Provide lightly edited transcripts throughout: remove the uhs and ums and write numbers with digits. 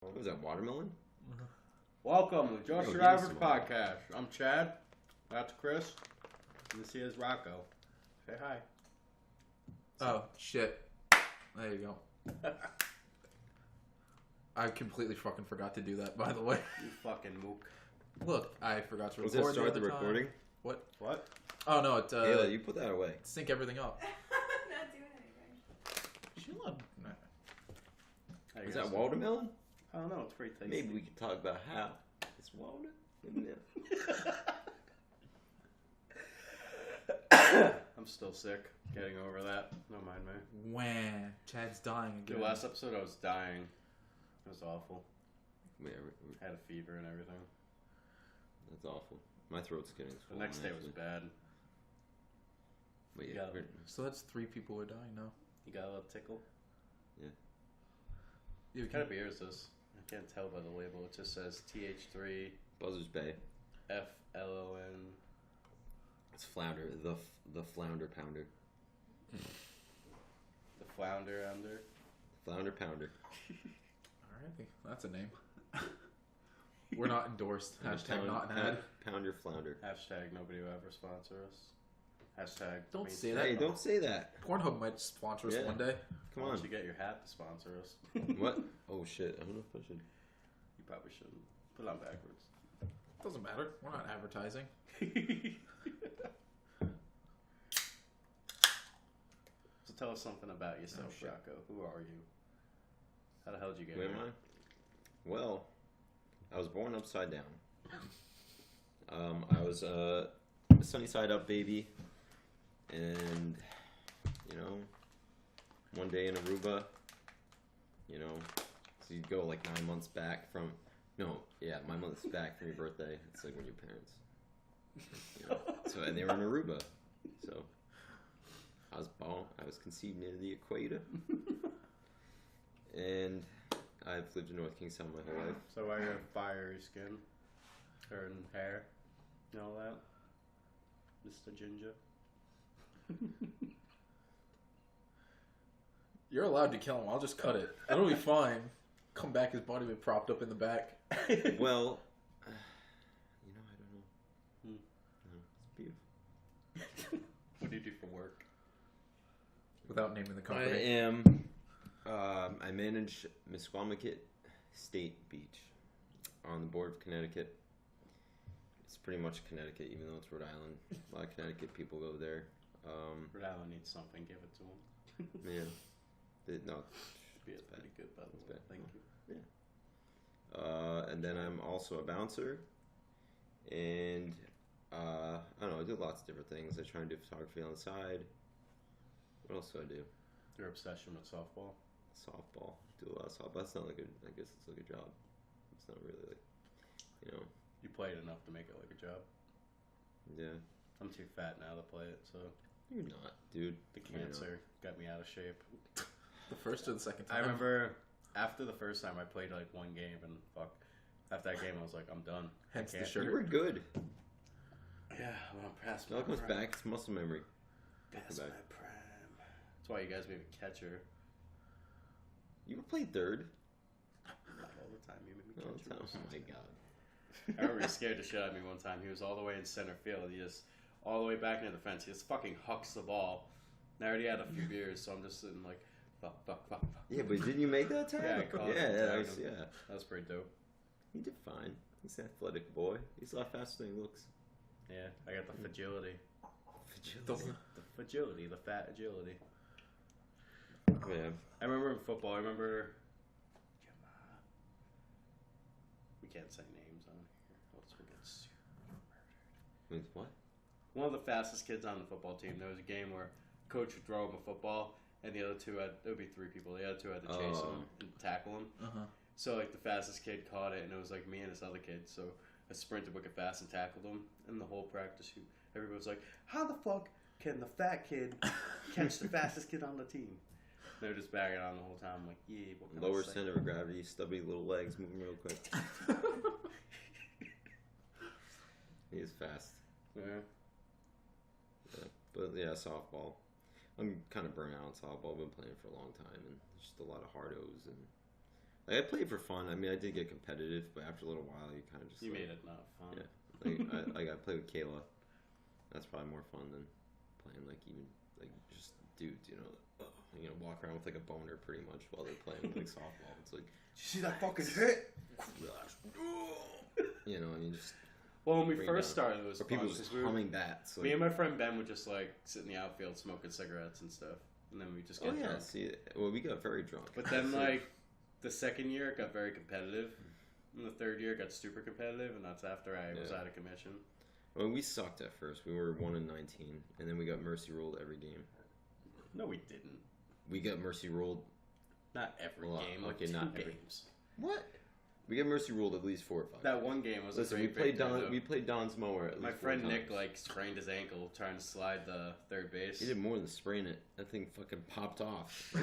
What was that, watermelon? Welcome to Josh Driver's Podcast. I'm Chad. That's Chris. And this is Rocco. Say hi. Oh, shit. There you go. I completely fucking forgot to do that, by the way. You fucking mook. Look, I forgot to record. Was that start the recording? What? What? Oh, no, it, Ayla, you put that away. sync everything up. I'm not doing anything. She loved... Is that watermelon? I don't know. It's pretty tasty. Maybe we could talk about how it's watermelon. I'm still sick. Getting over that. Don't mind me. Wah. Chad's dying The again. last episode I was dying. It was awful. Yeah, Had a fever and everything. that's awful. My throat's getting The swollen. next day was bad. But yeah, Yeah. So that's 3 people who are dying now. You got a little tickle? Yeah, What kind of beer is this? I can't tell by the label. It just says TH3 Buzzards Bay. FLON. It's Flounder, the Flounder Pounder. The Flounder under. Flounder Pounder. Alright, that's a name. We're not endorsed. Hashtag not an ad. Pound your flounder. Hashtag nobody will ever sponsor us. Hashtag Don't me say too. that. Hey, don't say that. Pornhub might sponsor us Yeah. one day. Come Why on. don't you get your hat to sponsor us? What? Oh shit, I don't know if I should. You probably shouldn't. Put it on backwards. Doesn't matter. We're not advertising. So tell us something about yourself, Oh, shit. Rocco. Who are you? How the hell did you get Who here? am I? Well, I was born upside down. I was a sunny side up baby, and one day in Aruba, so you'd go like 9 months back from, 9 months back from your birthday. It's like when your parents, So and they were in Aruba, so I was conceived near the equator, and I've lived in North Kingstown my whole life. So why you have fiery skin? And hair? And all that? Mr. Ginger? You're allowed to kill him. I'll just cut it. It'll be fine. Come back, his body will be propped up in the back. Well, I don't know. No, it's beautiful. What do you do for work? Without naming the I company. am. I manage Misquamicut State Beach on the board of Connecticut. It's pretty much Connecticut, even though it's Rhode Island. A lot of Connecticut people go there. Rhode Island needs something. Give it to them. Yeah. No. Be pretty good, by the way. bad. Thank you. And then I'm also a bouncer. And I don't know. I do lots of different things. I try and do photography on the side. What else do I do? Your obsession with softball? Softball. Do a lot of softball. That's not like I guess it's like a job. It's not really like, You played enough to make it like a job. Yeah. I'm too fat now to play it, so You're not, dude. the You're not. cancer got me out of shape. The first or the second time? I remember after the first time I played like one game and fuck. After that game I was like, I'm done. Hence I the can't. shirt. You were good. Yeah, when I'm past It my all comes prime. back. It's muscle memory. Past my back. prime. That's why you guys made me catcher. You ever played third? Not all the time. You made me Oh, catcher. oh my god. I remember he scared the shit out of me one time. He was all the way in center field. He just all the way back near the fence. He just fucking hucks the ball. And I already had a few beers, so I'm just sitting like, fuck. Yeah, but didn't you make that time? Yeah, I caught him, yeah, tagged him. yeah. That was pretty dope. He did fine. He's an athletic boy. He's a lot faster than he looks. Yeah, I got the fragility. The- The fragility, the fat agility. Yeah. I remember in football, we can't say names on here, else we'll get sued. Wait, what? One of the fastest kids on the football team, there was a game where coach would throw him a football, and the other two there would be 3 people. The other 2 had to chase him and tackle him. Uh-huh. So like the fastest kid caught it, and it was like me and this other kid. So I sprinted wicked fast and tackled him. And the whole practice, everybody was like, "How the fuck can the fat kid catch the fastest kid on the team?" They were just bagging on the whole time. I'm like, "Yeah, what can I Lower say?" center of gravity, stubby little legs moving real quick. He is fast. Yeah. But yeah, softball. I'm kind of burnt out on softball. I've been playing for a long time, and just a lot of hard O's and Like, I played for fun. I mean, I did get competitive, but after a little while, you kind of just You like, made it not fun. Yeah. I played with Kayla. That's probably more fun than playing like even like just dudes. Walk around with like a boner pretty much while they're playing like softball. It's like, Did you see that fucking hit? and you just Well, when we bring first down. started, it was or fun people just because humming bats. Like, me and my friend Ben would just like sit in the outfield smoking cigarettes and stuff, and then we just get drunk. See, well, we got very drunk. But then like the second year, it got very competitive. And the third year, it got super competitive, and that's after I was out of commission. Well, we sucked at first. We were 1-19, and then we got mercy rolled every game. No, we didn't. We got mercy rolled. Not every Well, game. Like okay, two not every- games. What? We got mercy rolled at least 4 or 5. That one game was Listen, a we great played victory, though. We played Don's mower at least. My 4 friend times. Nick like sprained his ankle trying to slide the third base. He did more than sprain it. That thing fucking popped off. It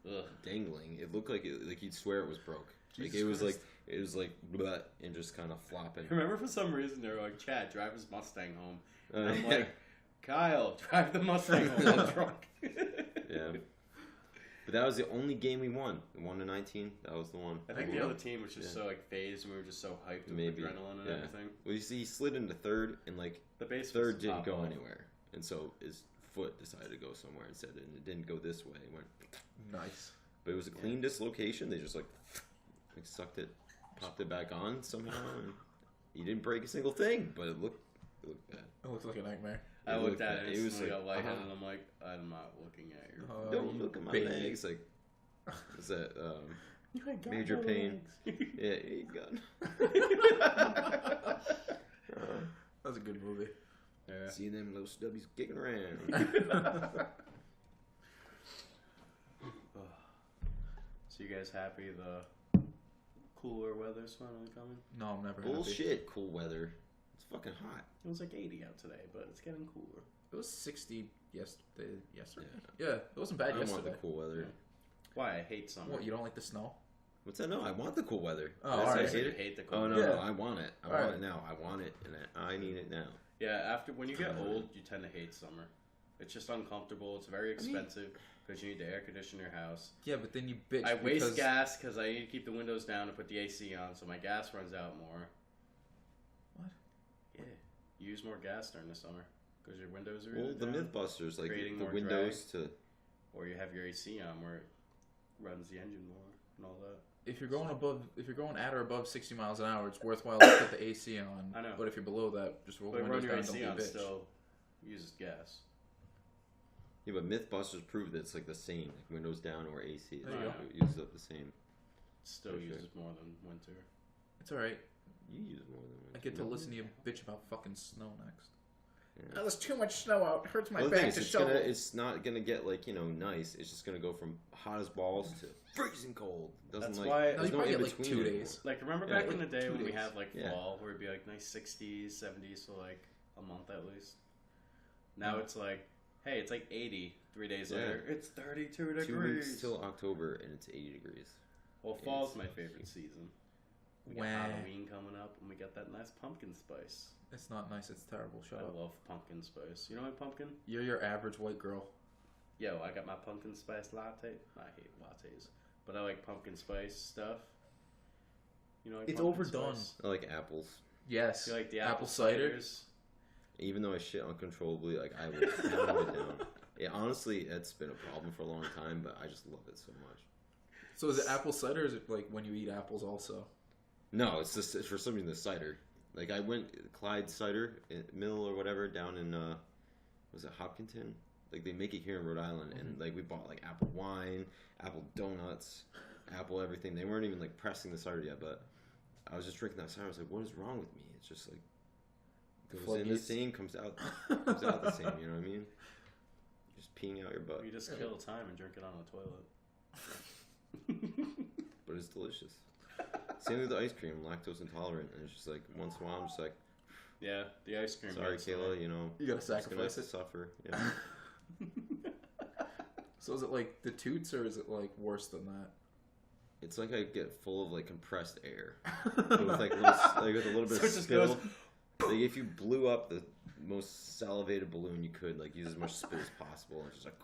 was like, dangling. It looked like you'd swear it was broke. Jesus Like Christ. it was like blah, and just kind of flopping. I remember for some reason they were like, Chad, drive his Mustang home. And I'm Yeah. like, Kyle, drive the Mustang home. I'm drunk. Yeah. But that was the only game we won. The 1-19. That was the one. I think the other team was just so like phased, and we were just so hyped with Maybe. adrenaline and everything. Well, you see, he slid into third, and like The base third was didn't top go off. anywhere, and so his foot decided to go somewhere instead, and it didn't go this way. It went, Nice. but it was a clean dislocation. They just like sucked it, popped it back on somehow, and he didn't break a single thing. But it looked bad. It looks like a nightmare. I It looked looked at bad. it, It was instantly like, got lightheaded, uh-huh. and I'm like, I'm not looking at you. Don't you look at my baby. legs. Like, is that You ain't got major no pain? legs. Yeah, he got. That's a good movie. Yeah. See them little stubbies kicking around. So you guys happy the cooler weather's finally coming? No, I'm never happy. Bullshit. Cool weather. It's fucking hot. It was like 80 out today, but it's getting cooler. It was 60 yesterday. Yeah. Yeah, it wasn't bad I want yesterday. the cool weather. Why? I hate summer. What, you don't like the snow? What's that? No, I want the cool weather. Oh, Did I say alright. I hate it? hate the cold. Oh no, Yeah. no, I want it. I want Alright. it now. I want it, and I need it now. Yeah, after when you get old, you tend to hate summer. It's just uncomfortable. It's very expensive because you need to air condition your house. Yeah, but then you bitch I waste because gas because I need to keep the windows down and put the AC on, so my gas runs out more. What? Yeah, you use more gas during the summer because your windows are Well, either the down, MythBusters, like creating the more windows to. or you have your AC on where it runs the engine more and all that. if you're going at or above 60 miles an hour, it's worthwhile to put the AC on. I know. But if you're below that, just roll the But windows running your down. AC Don't on be a bitch. still uses gas. Yeah, but MythBusters proved that it's like the same, like windows down or AC. There you go. It uses up the same. Still For uses more than winter. It's all right. You use more than. I get to no? listen to you bitch about fucking snow next. Yeah. Oh, there's too much snow out. It hurts my Well, the thing back is, to it's shovel. it's not gonna get like nice. It's just gonna go from hot as balls to freezing cold. Doesn't That's like. why- No, There's you no probably in get like between 2 anymore. days. Like, remember Yeah, back in like the day 2 when we days. had like Yeah. fall where it'd be like nice 60s, 70s for like a month at least? Now it's like, hey, it's like 80. 3 days Yeah. later, it's 32 2 degrees. weeks till October and it's 80 degrees. Well, Yeah, fall's it's my nasty. favorite season. We got Wah. Halloween coming up, and we got that nice pumpkin spice. It's not nice. It's terrible. Shut I up. love pumpkin spice. You know my pumpkin? You're your average white girl. Yo, I got my pumpkin spice latte. I hate lattes, but I like pumpkin spice stuff. You know, like It's pumpkin overdone. spice? I like apples. Yes. You like the apple apple cider? ciders? Even though I shit uncontrollably, like I will pound it down. Yeah, honestly, it's been a problem for a long time, but I just love it so much. So is it apple cider, or is it like when you eat apples also? No, it's just for some reason the cider. Like I went Clyde Cider Mill or whatever down in was it Hopkinton? Like they make it here in Rhode Island, and like we bought like apple wine, apple donuts, apple everything. They weren't even like pressing the cider yet, but I was just drinking that cider. I was like, what is wrong with me? It's just like goes in the Floodgates. same, comes out the same. You know what I mean? Just peeing out your butt, You just kill time and drink it on the toilet. but it's delicious. Same with the ice cream. I'm lactose intolerant, and it's just like once in a while, I'm just like, Yeah, the ice cream. sorry, hits Kayla, you know, You gotta I'm just gonna sacrifice it. suffer. Yeah. So is it like the toots, or is it like worse than that? It's like I get full of like compressed air, but with like, with a little bit So of it just spill. goes- Like if you blew up the most salivated balloon you could, like use as much spill as possible, and just like,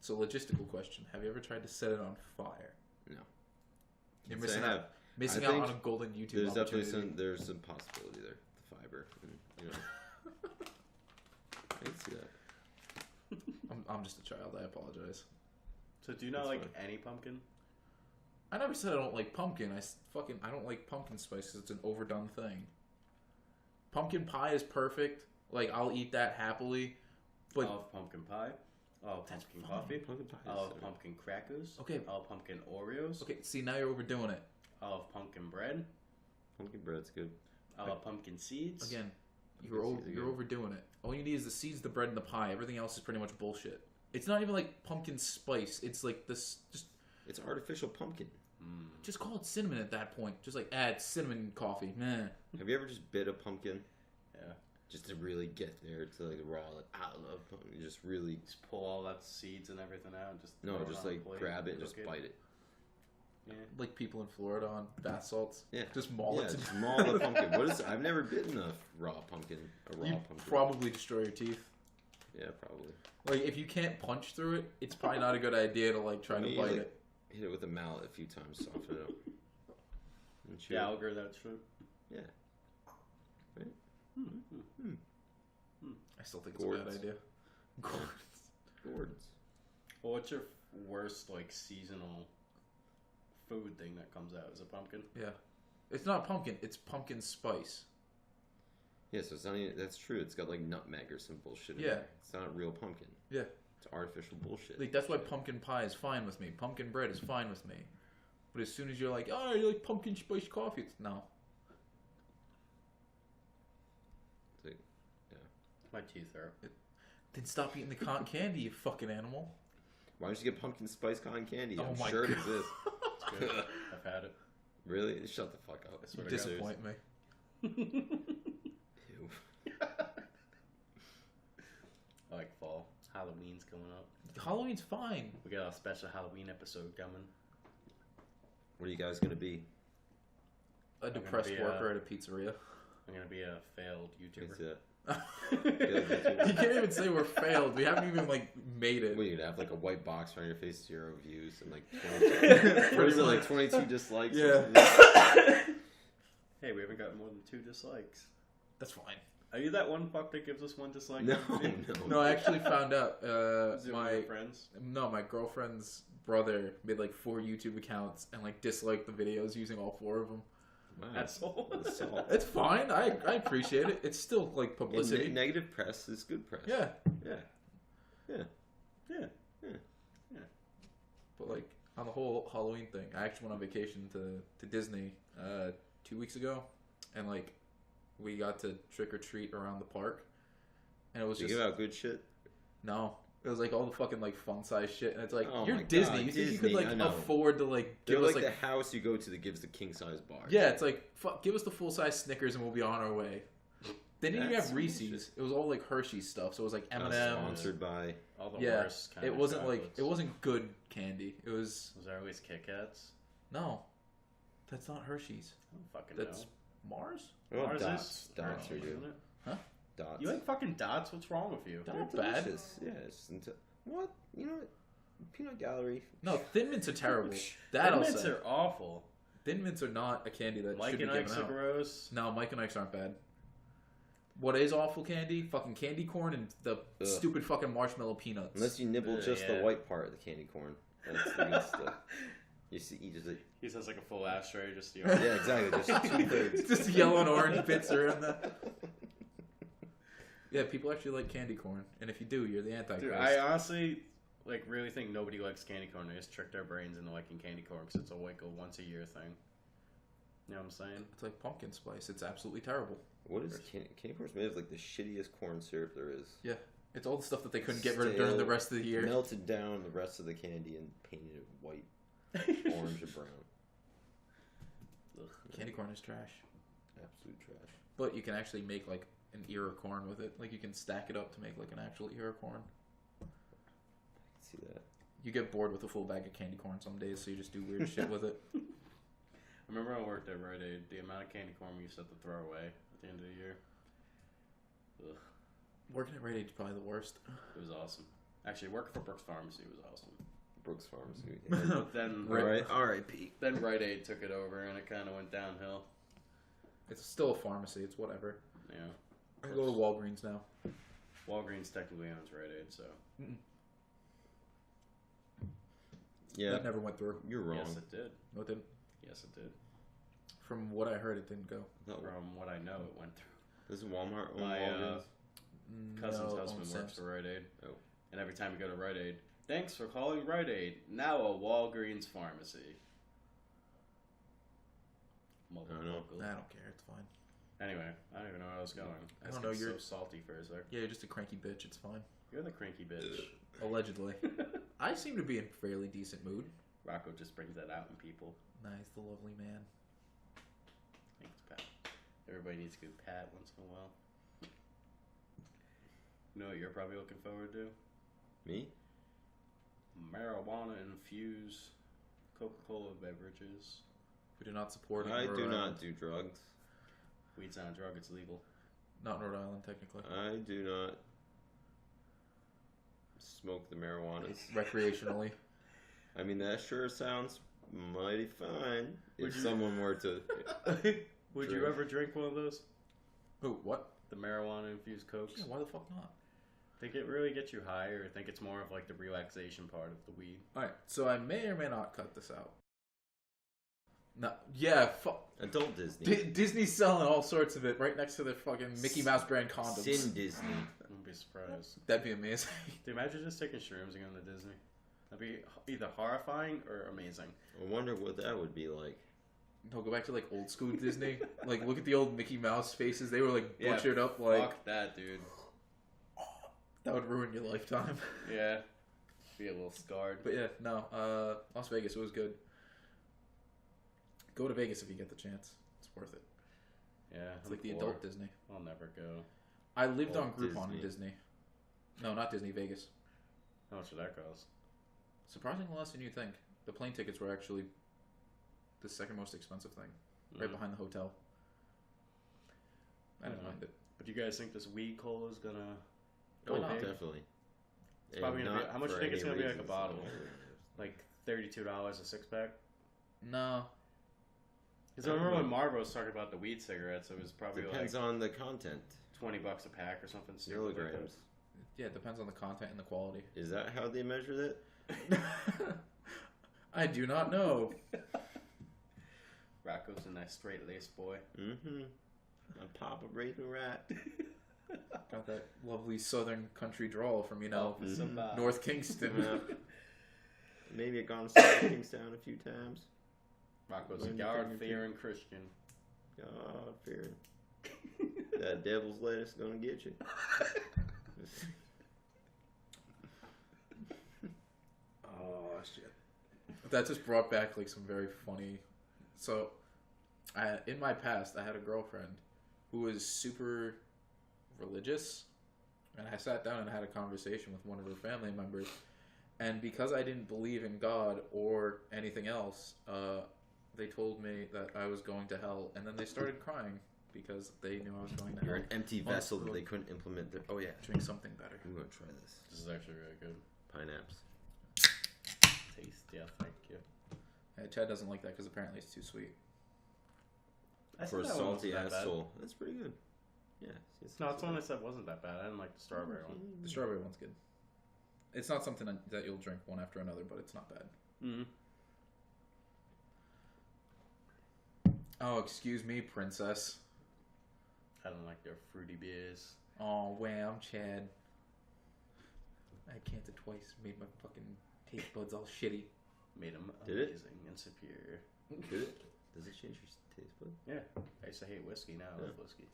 So logistical question: have you ever tried to set it on fire? no. You're So missing I out. have. Missing I out think on a golden YouTube There's definitely opportunity. there's some possibility there. The fiber, and, you know. I can see that. I'm just a child. I apologize. So do you not That's like fine. any pumpkin? I never said I don't like pumpkin. I don't like pumpkin spice because it's an overdone thing. Pumpkin pie is perfect. Like I'll eat that happily. But I love pumpkin pie. I love That's pumpkin fine. coffee. Pumpkin pie I is love so- pumpkin crackers. Okay. I love pumpkin Oreos. okay, see now you're overdoing it. I love pumpkin bread. Pumpkin bread's good. I love pumpkin seeds. Again, Pumpkin seeds are you're good. overdoing it. All you need is the seeds, the bread, and the pie. Everything else is pretty much bullshit. It's not even like pumpkin spice. It's like this. It's artificial pumpkin. Just call it cinnamon at that point. Just like add cinnamon coffee. Meh. Have you ever just bit a pumpkin? Yeah. Just to really get there to like the raw, like, I love pumpkin. You just really, Just pull all that seeds and everything out. And just no, throw it just on a like plate grab it and cook just bite it. Yeah. Like people in Florida on bath salts. Yeah. Just maul Yeah, it. just maul the pumpkin. What is? I've never bitten a raw pumpkin. You Pumpkin. probably destroy your teeth. Yeah, probably. Like if you can't punch through it, it's probably not a good idea to like try I mean, to bite like, it. Hit it with a mallet a few times, soften it up. And chew. Gallagher, that shit. Yeah. Right? I still think it's a bad Gourds. idea. Gourds. Gourds. Well, what's your worst like seasonal food thing that comes out? Is it pumpkin? Yeah. It's not pumpkin. It's pumpkin spice. Yeah, so it's not even, that's true. It's got like nutmeg or some bullshit in Yeah. there. It's not real pumpkin. Yeah. It's artificial bullshit. Like that's why pumpkin pie is fine with me. Pumpkin bread is fine with me. But as soon as you're like, oh, you like pumpkin spice coffee, it's no. It's like, My teeth hurt. Then stop eating the cotton candy, you fucking animal. why don't you get pumpkin spice cotton candy? Oh I'm my sure it God. exists. It's good. I've had it. Really? Shut the fuck up. I swear You to God. disappoint me. Ew. I like fall. Halloween's coming up. Halloween's fine. We got a special Halloween episode coming. What are you guys gonna be? A gonna depressed be, worker at a pizzeria. I'm gonna be a failed Can you YouTuber. see that? You can't even say we're failed. We haven't even like made it. What, you're gonna have like a white box around your face, 0 views, and like 22, what is it, like 22 dislikes? Yeah. Hey, we haven't got more than 2 dislikes. That's fine. Are you that one fuck that gives us 1 dislike? No, No, I actually found out. Is it one of My your friends? my girlfriend's brother made like 4 YouTube accounts and like disliked the videos using all 4 of them. Wow. Asshole. Assault. It's fine. I appreciate it. It's still like publicity. Negative press is good press. Yeah, Yeah. Yeah. but like on the whole Halloween thing, I actually went on vacation to Disney 2 weeks ago, and like we got to trick or treat around the park, and it was You just give out good shit? no. It was like all the fucking like fun size shit, and it's like Oh you're my Disney. God, You think you could Disney, I like know. afford to like They're give us like like the house you go to that gives the king size bar. yeah, it's like fuck, give us the full size Snickers and we'll be on our way. They didn't even That's have Reese's. bullshit. It was all like Hershey's stuff. So it was like Not M&M's. sponsored by. All the Yeah, worst kind it of wasn't like chocolates. it wasn't good candy. It was Was there always Kit Kats? no, that's not Hershey's. I don't fucking That's know. Mars. Oh, Mars dots. is Dots are Hershey's, good. isn't it? Dots. You like fucking dots? What's wrong with you? They're They're not bad. delicious. Yeah. What? You know what? Peanut gallery. No, Thin Mints are terrible. Thin That I'll Mints say. are awful. Thin Mints are not a candy that Mike should be and given Ike's are out. gross. No, Mike and Ike's aren't bad. What is awful candy? Fucking candy corn and the Ugh. stupid fucking marshmallow peanuts. Unless you nibble just yeah. the white part of the candy corn. That's the good stuff. You see, you just like, He says like a full ashtray, just the yeah, exactly. Just 2/3. Just yellow and orange bits are in there. Yeah, people actually like candy corn, and if you do, you're the Antichrist. Dude, I honestly like really think nobody likes candy corn. They just trick their brains into liking candy corn because it's a like a once a year thing. You know what I'm saying? It's like pumpkin spice. It's absolutely terrible. What is candy corn? Is made of like the shittiest corn syrup there is. Yeah, it's all the stuff that they couldn't get rid of during the Stale, rest of the year. Melted down the rest of the candy and painted it white, orange, and brown. Ugh, Candy corn is trash. absolute trash. But you can actually make like an ear of corn with it. Like you can stack it up to make like an actual ear of corn. I can see that. You get bored with a full bag of candy corn some days, so you just do weird shit with it. I remember when I worked at Rite Aid, the amount of candy corn we used to have to throw away at the end of the year. Ugh, Working at Rite Aid is probably the worst. it was awesome. Actually, working for Brooks Pharmacy was awesome. Brooks Pharmacy. But then, R.I.P. then Rite Aid took it over, and it kind of went downhill. It's still a pharmacy. It's whatever. Yeah. I go to Walgreens now. Walgreens technically owns Rite Aid, so. Yeah, That never went through. you're wrong. Yes, it did. No, it didn't. Yes, it did. From what I heard, it didn't go. No, From what I know, it went through. does Walmart own My, Walgreens? Cousin's No, husband owns works Sam's. for Rite Aid. Oh. And every time we go to Rite Aid, thanks for calling Rite Aid. Now a Walgreens pharmacy. I don't know. I don't care. It's fine. Anyway, I don't even know where I was going. I don't know, You're you're- so salty for a sec. Yeah, you're just a cranky bitch. It's fine. You're the cranky bitch. Allegedly. I seem to be in fairly decent mood. Rocco just brings that out in people. Nice, the lovely man. Thanks, Pat. Everybody needs a good pat once in a while. You know what you're probably looking forward to? Me? Marijuana infused Coca-Cola beverages. We do not support it. I in Rhode do Island. not do drugs. Weed's not a drug, it's legal. Not in Rhode Island, technically. I do not smoke the marijuanas. Recreationally. I mean, that sure sounds mighty fine Would if you- someone were to. Would you Drink. ever drink one of those? Who? What? The marijuana infused Cokes? Yeah, why the fuck not? Think it really gets you high, or think it's more of like the relaxation part of the weed? Alright, so I may or may not cut this out. No, yeah, fuck. Adult Disney. Disney's selling all sorts of it right next to their fucking Mickey Mouse brand condoms. Sin Disney. I wouldn't be surprised. That'd be amazing. Dude, imagine just taking shrooms and going to Disney. That'd be either horrifying or amazing. I wonder what that would be like. No, go back to like old school Disney. Like, look at the old Mickey Mouse faces. They were like Yeah, butchered up. Like, Fuck that, dude. that would ruin your lifetime. Yeah. Be a little scarred. But yeah, no. Las Vegas, it was good. Go to Vegas if you get the chance. It's worth it. Yeah. It's I'm like the poor. adult Disney. I'll never go. I lived on Adult Groupon in Disney. No, not Disney, Vegas. How much would that cost? Surprisingly less than you think. The plane tickets were actually the second most expensive thing, right Mm. behind the hotel. I didn't Yeah. mind it. But do you guys think this weed cola is gonna... Oh, Why not? definitely. It's probably And gonna be- not how much for do you think it's any gonna be like a reasons. bottle? Like $32 a six-pack? No, Because I remember when Marlboro was talking about the weed cigarettes, it was probably Depends like on the content. $20 a pack or something stupid like that. Milligrams. yeah, it depends on the content and the quality. Is that how they measure it? I do not know. Rocco's a nice straight-laced boy. Mm-hmm. A pop of Raisin Rat. Got that lovely southern country drawl from, you know, Oh, somebody. North Kingston. Yeah. Maybe I've gone to Kingstown a few times. Rocco's a Learn God-fearing Christian. God fearing. That devil's lettuce gonna get you. Oh shit! That just brought back like some very funny. So, in my past, I had a girlfriend who was super religious, and I sat down and had a conversation with one of her family members, and because I didn't believe in God or anything else, they told me that I was going to hell, and then they started crying because they knew I was going to You're hell. an empty Well, vessel that well- they couldn't implement their. Oh yeah. Drink something better. I'm gonna try this. This is actually really good. Pineapps. Taste, yeah, thank you. Chad doesn't like that because apparently it's too sweet. I For a said that one salty wasn't ass that bad. soul. That's pretty good. Yeah. No, that's the one I said wasn't that bad. I didn't like the strawberry one. The strawberry one's good. It's not something that you'll drink one after another, but it's not bad. Mm-hmm. Oh, excuse me, princess. I don't like their fruity beers. Oh, wham, Chad. I can't it twice. Made my fucking taste buds all shitty. Made them Did it? amazing and superior. Did it? Does it change your taste bud? Yeah. I used to hate whiskey. Now I love Yeah. whiskey.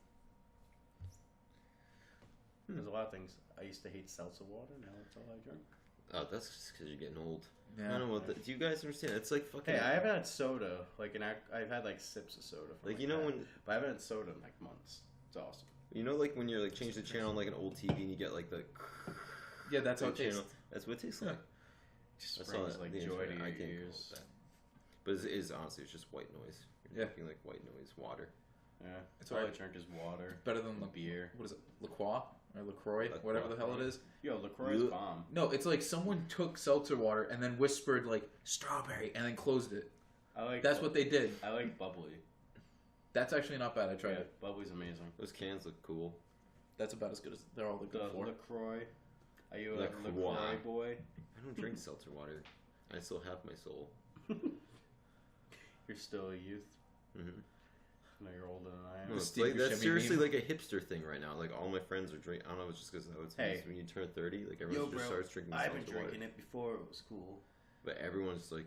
There's a lot of things. I used to hate seltzer water. Now that's all I drink. Oh, that's just because you're getting old. Yeah. I don't know what. Do you guys understand? It's like fucking. Hey, I haven't had soda. Like, I've had like sips of soda. From Like you know that, when but I haven't had soda in like months. It's awesome. like when you're like change the channel on like an old TV and you get like the. Yeah, that's how it channel. tastes. That's what it tastes Yeah. like. Just That's brings all like the joy to internet. I your can't ears. call it that. But it is honestly, it's just white noise. You're Yeah. drinking like white noise water. Yeah. It's All I alright. drink is water. Better than Beer. What is it? LaCroix or LaCroix, whatever the hell it is. Yo, LaCroix's Lu- bomb. No, it's like someone took seltzer water and then whispered like strawberry and then closed it. That's what they did. I like bubbly. That's actually not bad. I tried it. Bubbly's amazing. Those cans look cool. That's about as good as they're all The good for. LaCroix. Are you a LaCroix. LaCroix boy? I don't drink seltzer water. I still have my soul. You're still a youth. Mm-hmm. No, you're older than I am. No, it's Steve like, that's Buscemi seriously meme. like a hipster thing right now. Like all my friends are drinking. I don't know. It's just because Hey. when you turn 30, like everyone just starts drinking I've seltzer been drinking water. it before it was cool. But everyone's like,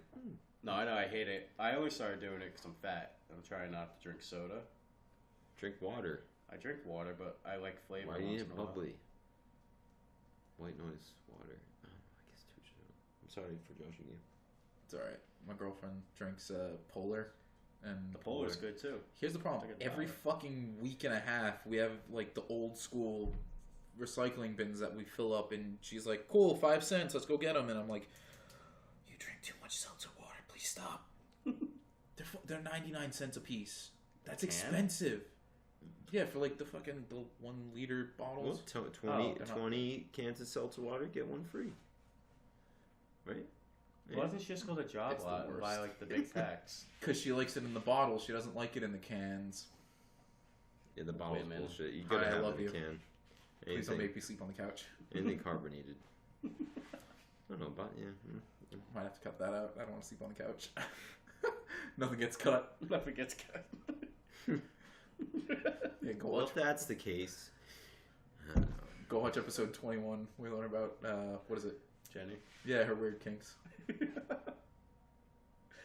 No, I know, I hate it. I only started doing it because I'm fat. I'm trying not to drink soda. drink water. I drink water, but I like flavor. Why do you once need in a while. bubbly? White noise water. Oh, I guess too soon. I'm sorry for judging you. It's alright. My girlfriend drinks Polar, and The Polar's good too. Here's the problem. Take a Every dollar. fucking week and a half, we have like the old school recycling bins that we fill up, and she's like, "Cool, 5 cents. Let's go get them." And I'm like, "You drink too much seltzer water. Please stop." They're 99 cents a piece. That's Can? expensive. Yeah, for like the 1 liter bottles. Well, 20, Oh, they're not- 20 cans of seltzer water, get one free. Right? Why doesn't she just go to Job It's the Lot and buy worst. like the big packs? Because she likes it in the bottle. She doesn't like it in the cans. Yeah, the bottle's Women. bullshit. You gotta Hi, I have love it in you. a can. Please don't Anything, make me sleep on the couch. anything carbonated. I don't know, but yeah. Might have to cut that out. I don't want to sleep on the couch. Nothing gets cut. Nothing gets cut. Yeah, go Well, watch. if that's the case, Go watch episode 21. We learn about what is it? Jenny. Yeah, her weird kinks.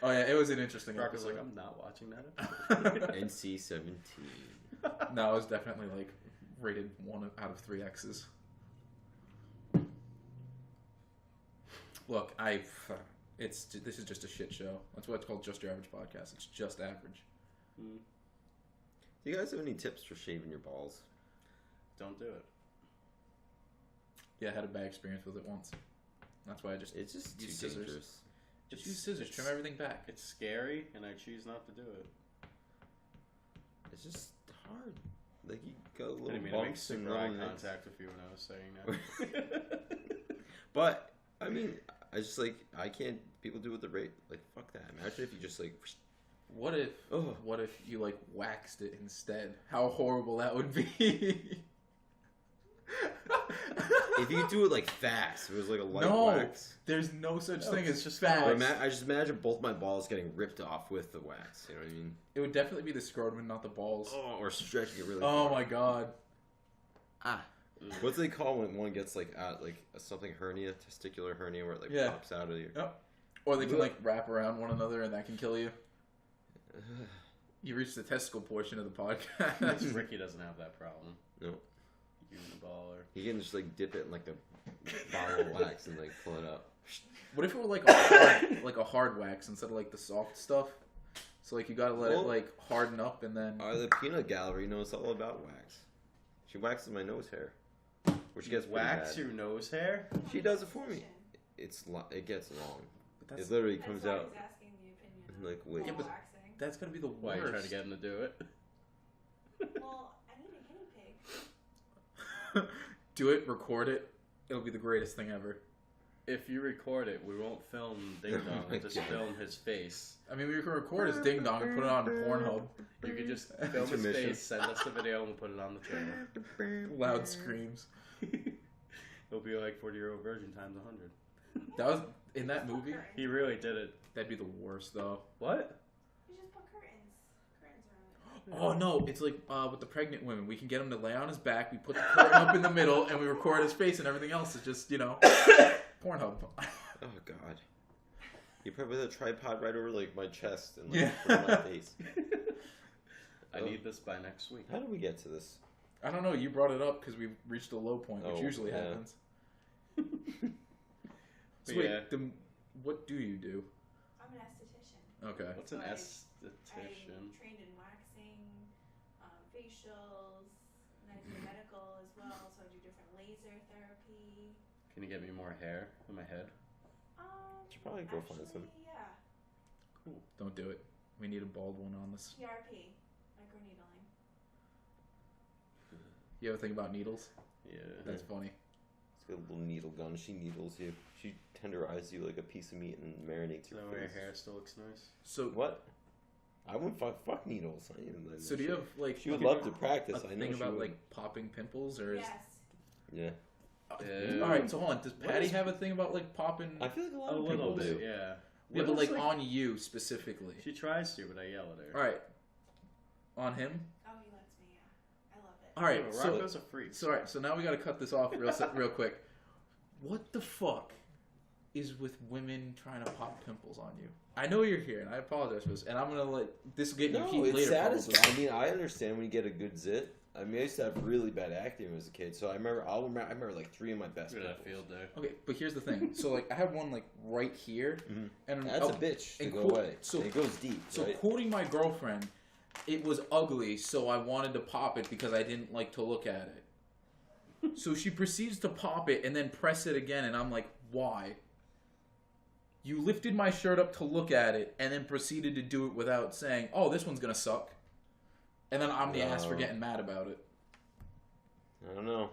Oh yeah, it was an interesting Brock was episode. like, I'm not watching that. NC-17. No, it was definitely like rated 1 out of 3 X's. Look, this is just a shit show. That's why it's called Just Your Average Podcast. It's just average. Mm, Do you guys have any tips for shaving your balls? don't do it. Yeah, I had a bad experience with it once. That's why I just It's just too use scissors. dangerous. Just use scissors. Trim everything back. It's scary, and I choose not to do it. It's just hard. Like you got I little didn't mean to make bumps and super eye little nicks. contact with you when I was saying that. But I mean, I just like I can't. People do it with the rate. Like fuck that. Imagine if you just like. What if Oh, What if you like waxed it instead? How horrible that would be. if you could do it like fast, it was like a light No. wax. There's no such No, thing it's as just fast. Or I just imagine both my balls getting ripped off with the wax. You know what I mean? It would definitely be the scrotum and not the balls. Oh, or stretching it really. Oh far. my god. What's they call when one gets like something hernia, testicular hernia, where it like Yeah. pops out of your. Yep. Or they can like wrap around one another and that can kill you. You reached the testicle portion of the podcast. Ricky doesn't have that problem. No, You and the baller. you can just like dip it in like a bottle of wax and like pull it up. What if it were like a hard wax instead of like the soft stuff? So like you gotta let it Well- like harden up and then. The peanut gallery knows all about wax. She waxes my nose hair, which gets pretty Wax bad. your nose hair? She does it for me. It gets long. But It literally That's comes why I out was asking the opinion. like wait. Yeah, but- waxing. That's gonna be the Why, worst. you trying to get him to do it? Well, I need a guinea pig. Do it, record it. It'll be the greatest thing ever. If you record it, we won't film Ding Dong. Oh my We'll just God. film his face. I mean, we can record his ding dong and put it on Pornhub. You could just film his Intermission. face, send us the video, and we'll put it on the channel. Loud screams. It'll be like 40-year-old virgin times 100. That was in that movie. He really did it. That'd be the worst though. What? You just put curtains around it. Oh no, it's like with the pregnant women. We can get him to lay on his back. We put the curtain up in the middle, and we record his face, and everything else is just Pornhub. Oh god. You probably put a tripod right over like my chest and like Yeah. put it on my face. I need this by next week. How did we get to this? I don't know. You brought it up because we reached a low point, which Oh, usually yeah. happens. So But wait, yeah. what do you do? I'm an esthetician. Okay. What's an I'm esthetician? trained in waxing, facials, and I do medical as well, so I do different laser therapy. Can you get me more hair in my head? Should probably go find some. Yeah. Don't do it. We need a bald one on this. PRP, microneedling. You ever think about needles? Yeah. That's funny. It's got a little needle gun. She needles you. She tenderizes you like a piece of meat and marinates So your that way your face. hair still looks nice. So What? I wouldn't fuck needles. I ain't even letting So that do you shit. have like She would a love to practice. I know thing she about would. like popping pimples or is Yes. Yeah. Yeah. all right? So hold on. Does What Patty is- have a thing about like popping? I feel like a lot A of little people bit, do. yeah. Yeah, What but is, like on you specifically. She tries to, but I yell at her. All right. On him. Oh, he lets me. Yeah, I love it. All right. No, So Rocco's a freak. So, all right, so now we got to cut this off real quick. What the fuck is with women trying to pop pimples on you? I know you're here, and I apologize for this, and I'm gonna let this get you No, heat it's later. satisfying. Probably. I mean, I understand when you get a good zit. I mean, I used to have really bad acne when I was a kid, so I remember like 3 of my best. Look at that pimples. field there. Okay, but here's the thing. So, like, I have one like right here, Mhm. and That's a bitch to and go cool- away. so- And it goes deep, So, right? quoting my girlfriend, it was ugly, so I wanted to pop it because I didn't like to look at it. So she proceeds to pop it and then press it again, and I'm like, why? You lifted my shirt up to look at it and then proceeded to do it without saying, oh, this one's gonna suck. And then I'm the ass for No. getting mad about it. I don't know.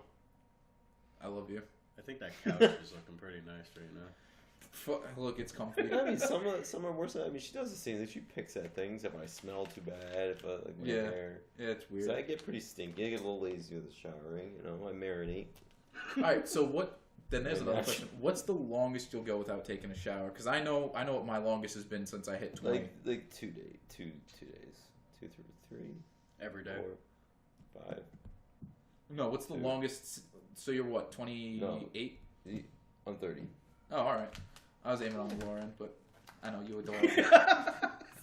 I love you. I think that couch is looking pretty nice right now. Look, it's comfy. I mean, some are worse. I mean, she does the same thing. She picks at things. If I smell too bad, if I like my Yeah. hair. Yeah, it's weird. So I get pretty stinky. I get a little lazy with the showering. You know, I marinate. Alright, so what... Then there's Maybe another I question. What's the longest you'll go without taking a shower? Because I know what my longest has been since I hit 20. Like 2 days, 2 days, 2 through 3, Every day. 4, 5. No, what's the 2. longest... So you're what, 28? I'm 30. Oh, alright. I was aiming on the lower end, but I know you adore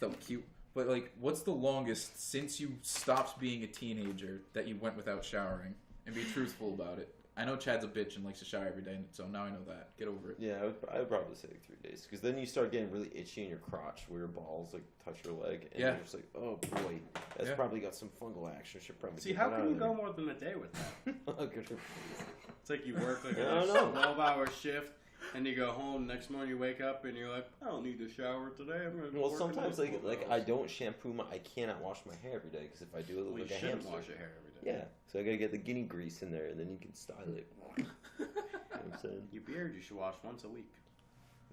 so cute. But, like, what's the longest since you stopped being a teenager that you went without showering? And be truthful about it. I know Chad's a bitch and likes to shower every day, so now I know that. Get over it. Yeah, I would probably say like 3 days, because then you start getting really itchy in your crotch where your balls like touch your leg, and Yeah. you're just like, oh boy, that's Yeah. probably got some fungal action. Should probably See, get how that can out you of go there." more than a day with that? Look at her. It's like you work like I a don't know. 12-hour shift, and you go home. Next morning you wake up and you're like, I don't need to shower today. I'm gonna. Well, work sometimes another like 12 I hours." don't shampoo I cannot wash my hair every day, because if I do, it Well, looks you like a shouldn't hamster. wash your hair every day. Yeah, so I gotta get the guinea grease in there, and then you can style it. You know what I'm saying? Your beard you should wash once a week.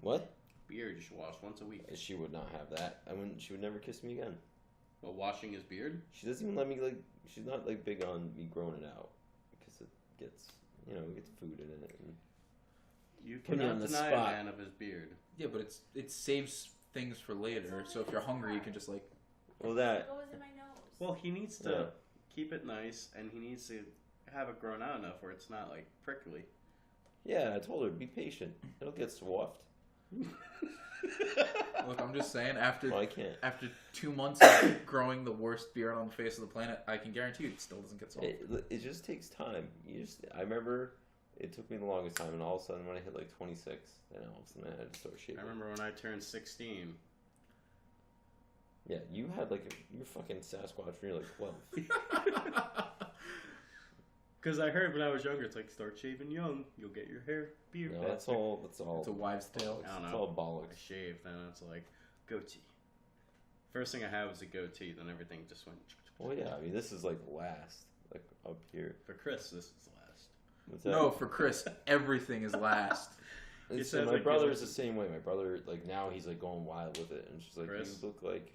What? Beard you should wash once a week. She would not have that. She would never kiss me again. But washing his beard? She doesn't even let me She's not like big on me growing it out, because it gets it gets food in it. And You Put me on cannot the deny spot. a man of his beard. Yeah, but it saves things for later. So if you're hungry, you can just like... well, that It goes in my nose. Well, he needs to Yeah. keep it nice, and he needs to have it grown out enough where it's not like prickly. yeah, I told her be patient. It'll get swamped. Look, I'm just saying, after Well, I can't. after 2 months of growing the worst beard on the face of the planet, I can guarantee you it still doesn't get solved. It just takes time. I remember it took me the longest time, and all of a sudden when I hit like 26, then all of a sudden I had to start shaving. I remember when I turned 16. Yeah, you had you're fucking Sasquatch when you're like 12. Because I heard when I was younger, it's like, start shaving young, you'll get your hair, beard No, back. that's all. It's a wives' tale. I don't It's know. all I bollocks. shaved, then it's like, goatee. First thing I had was a goatee, then everything just went... Well, yeah, I mean this is like last, like up here. For Chris, this is last. What's that? No, for Chris, everything is last. And It so sounds my like brother he's is the same way. My brother, now he's going wild with it, and she's like, Chris? "You look like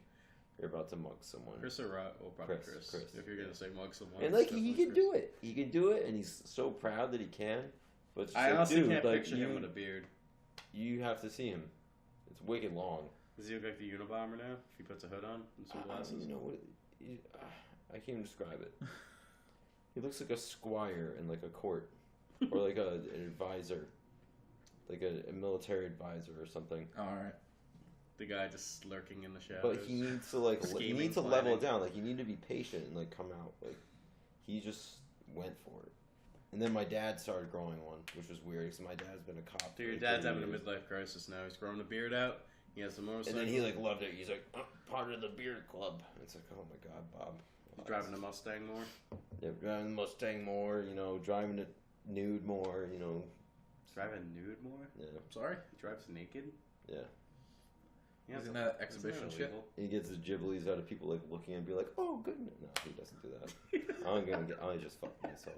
you're about to mug someone." Chris or Rob? Well, probably Chris, Chris. Chris. If you're going to say mug someone. And it's he definitely can Chris. do it. He can do it, and he's so proud that he can. But it's just I like, honestly dude, can't like, picture him with a beard. You have to see him. It's wicked long. Does he look like the Unabomber now? If he puts a hood on and some I don't glasses? even know what. I can't even describe it. He looks like a squire in like a court, or like an advisor, like a military advisor or something. All right. The guy just lurking in the shadows. But he needs to he Scheming, needs to level it planning. down. You need to be patient and come out. He just went for it. And then my dad started growing one, which was weird because my dad's been a cop. Dude, your for dad's 30 having a years. midlife crisis now. He's growing a beard out. He has a And motorcycle. then he loved it. He's like, part of the beard club. It's like, oh my god, Bob. He's driving a Mustang more. Yeah, driving the Mustang more. Driving it nude more. Driving nude more? Yeah, Sorry? He drives naked? yeah. Yeah, Isn't that exhibition isn't that shit? illegal? He gets the giblies out of people like looking and be like, "Oh, goodness." No, he doesn't do that. I just fuck myself.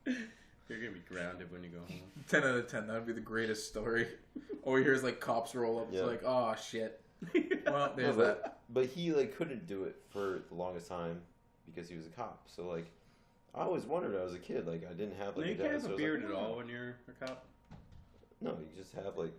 You're gonna be grounded when you go home. 10 out of 10. That would be the greatest story. All you hear is like cops roll up. It's Yeah. like, oh shit. Well, there's No, that. but he like couldn't do it for the longest time because he was a cop. So like, I always wondered. I was a kid. Like I didn't have like You a can't dad. have So I a was beard like, at "No." all when you're a cop. No, you just have like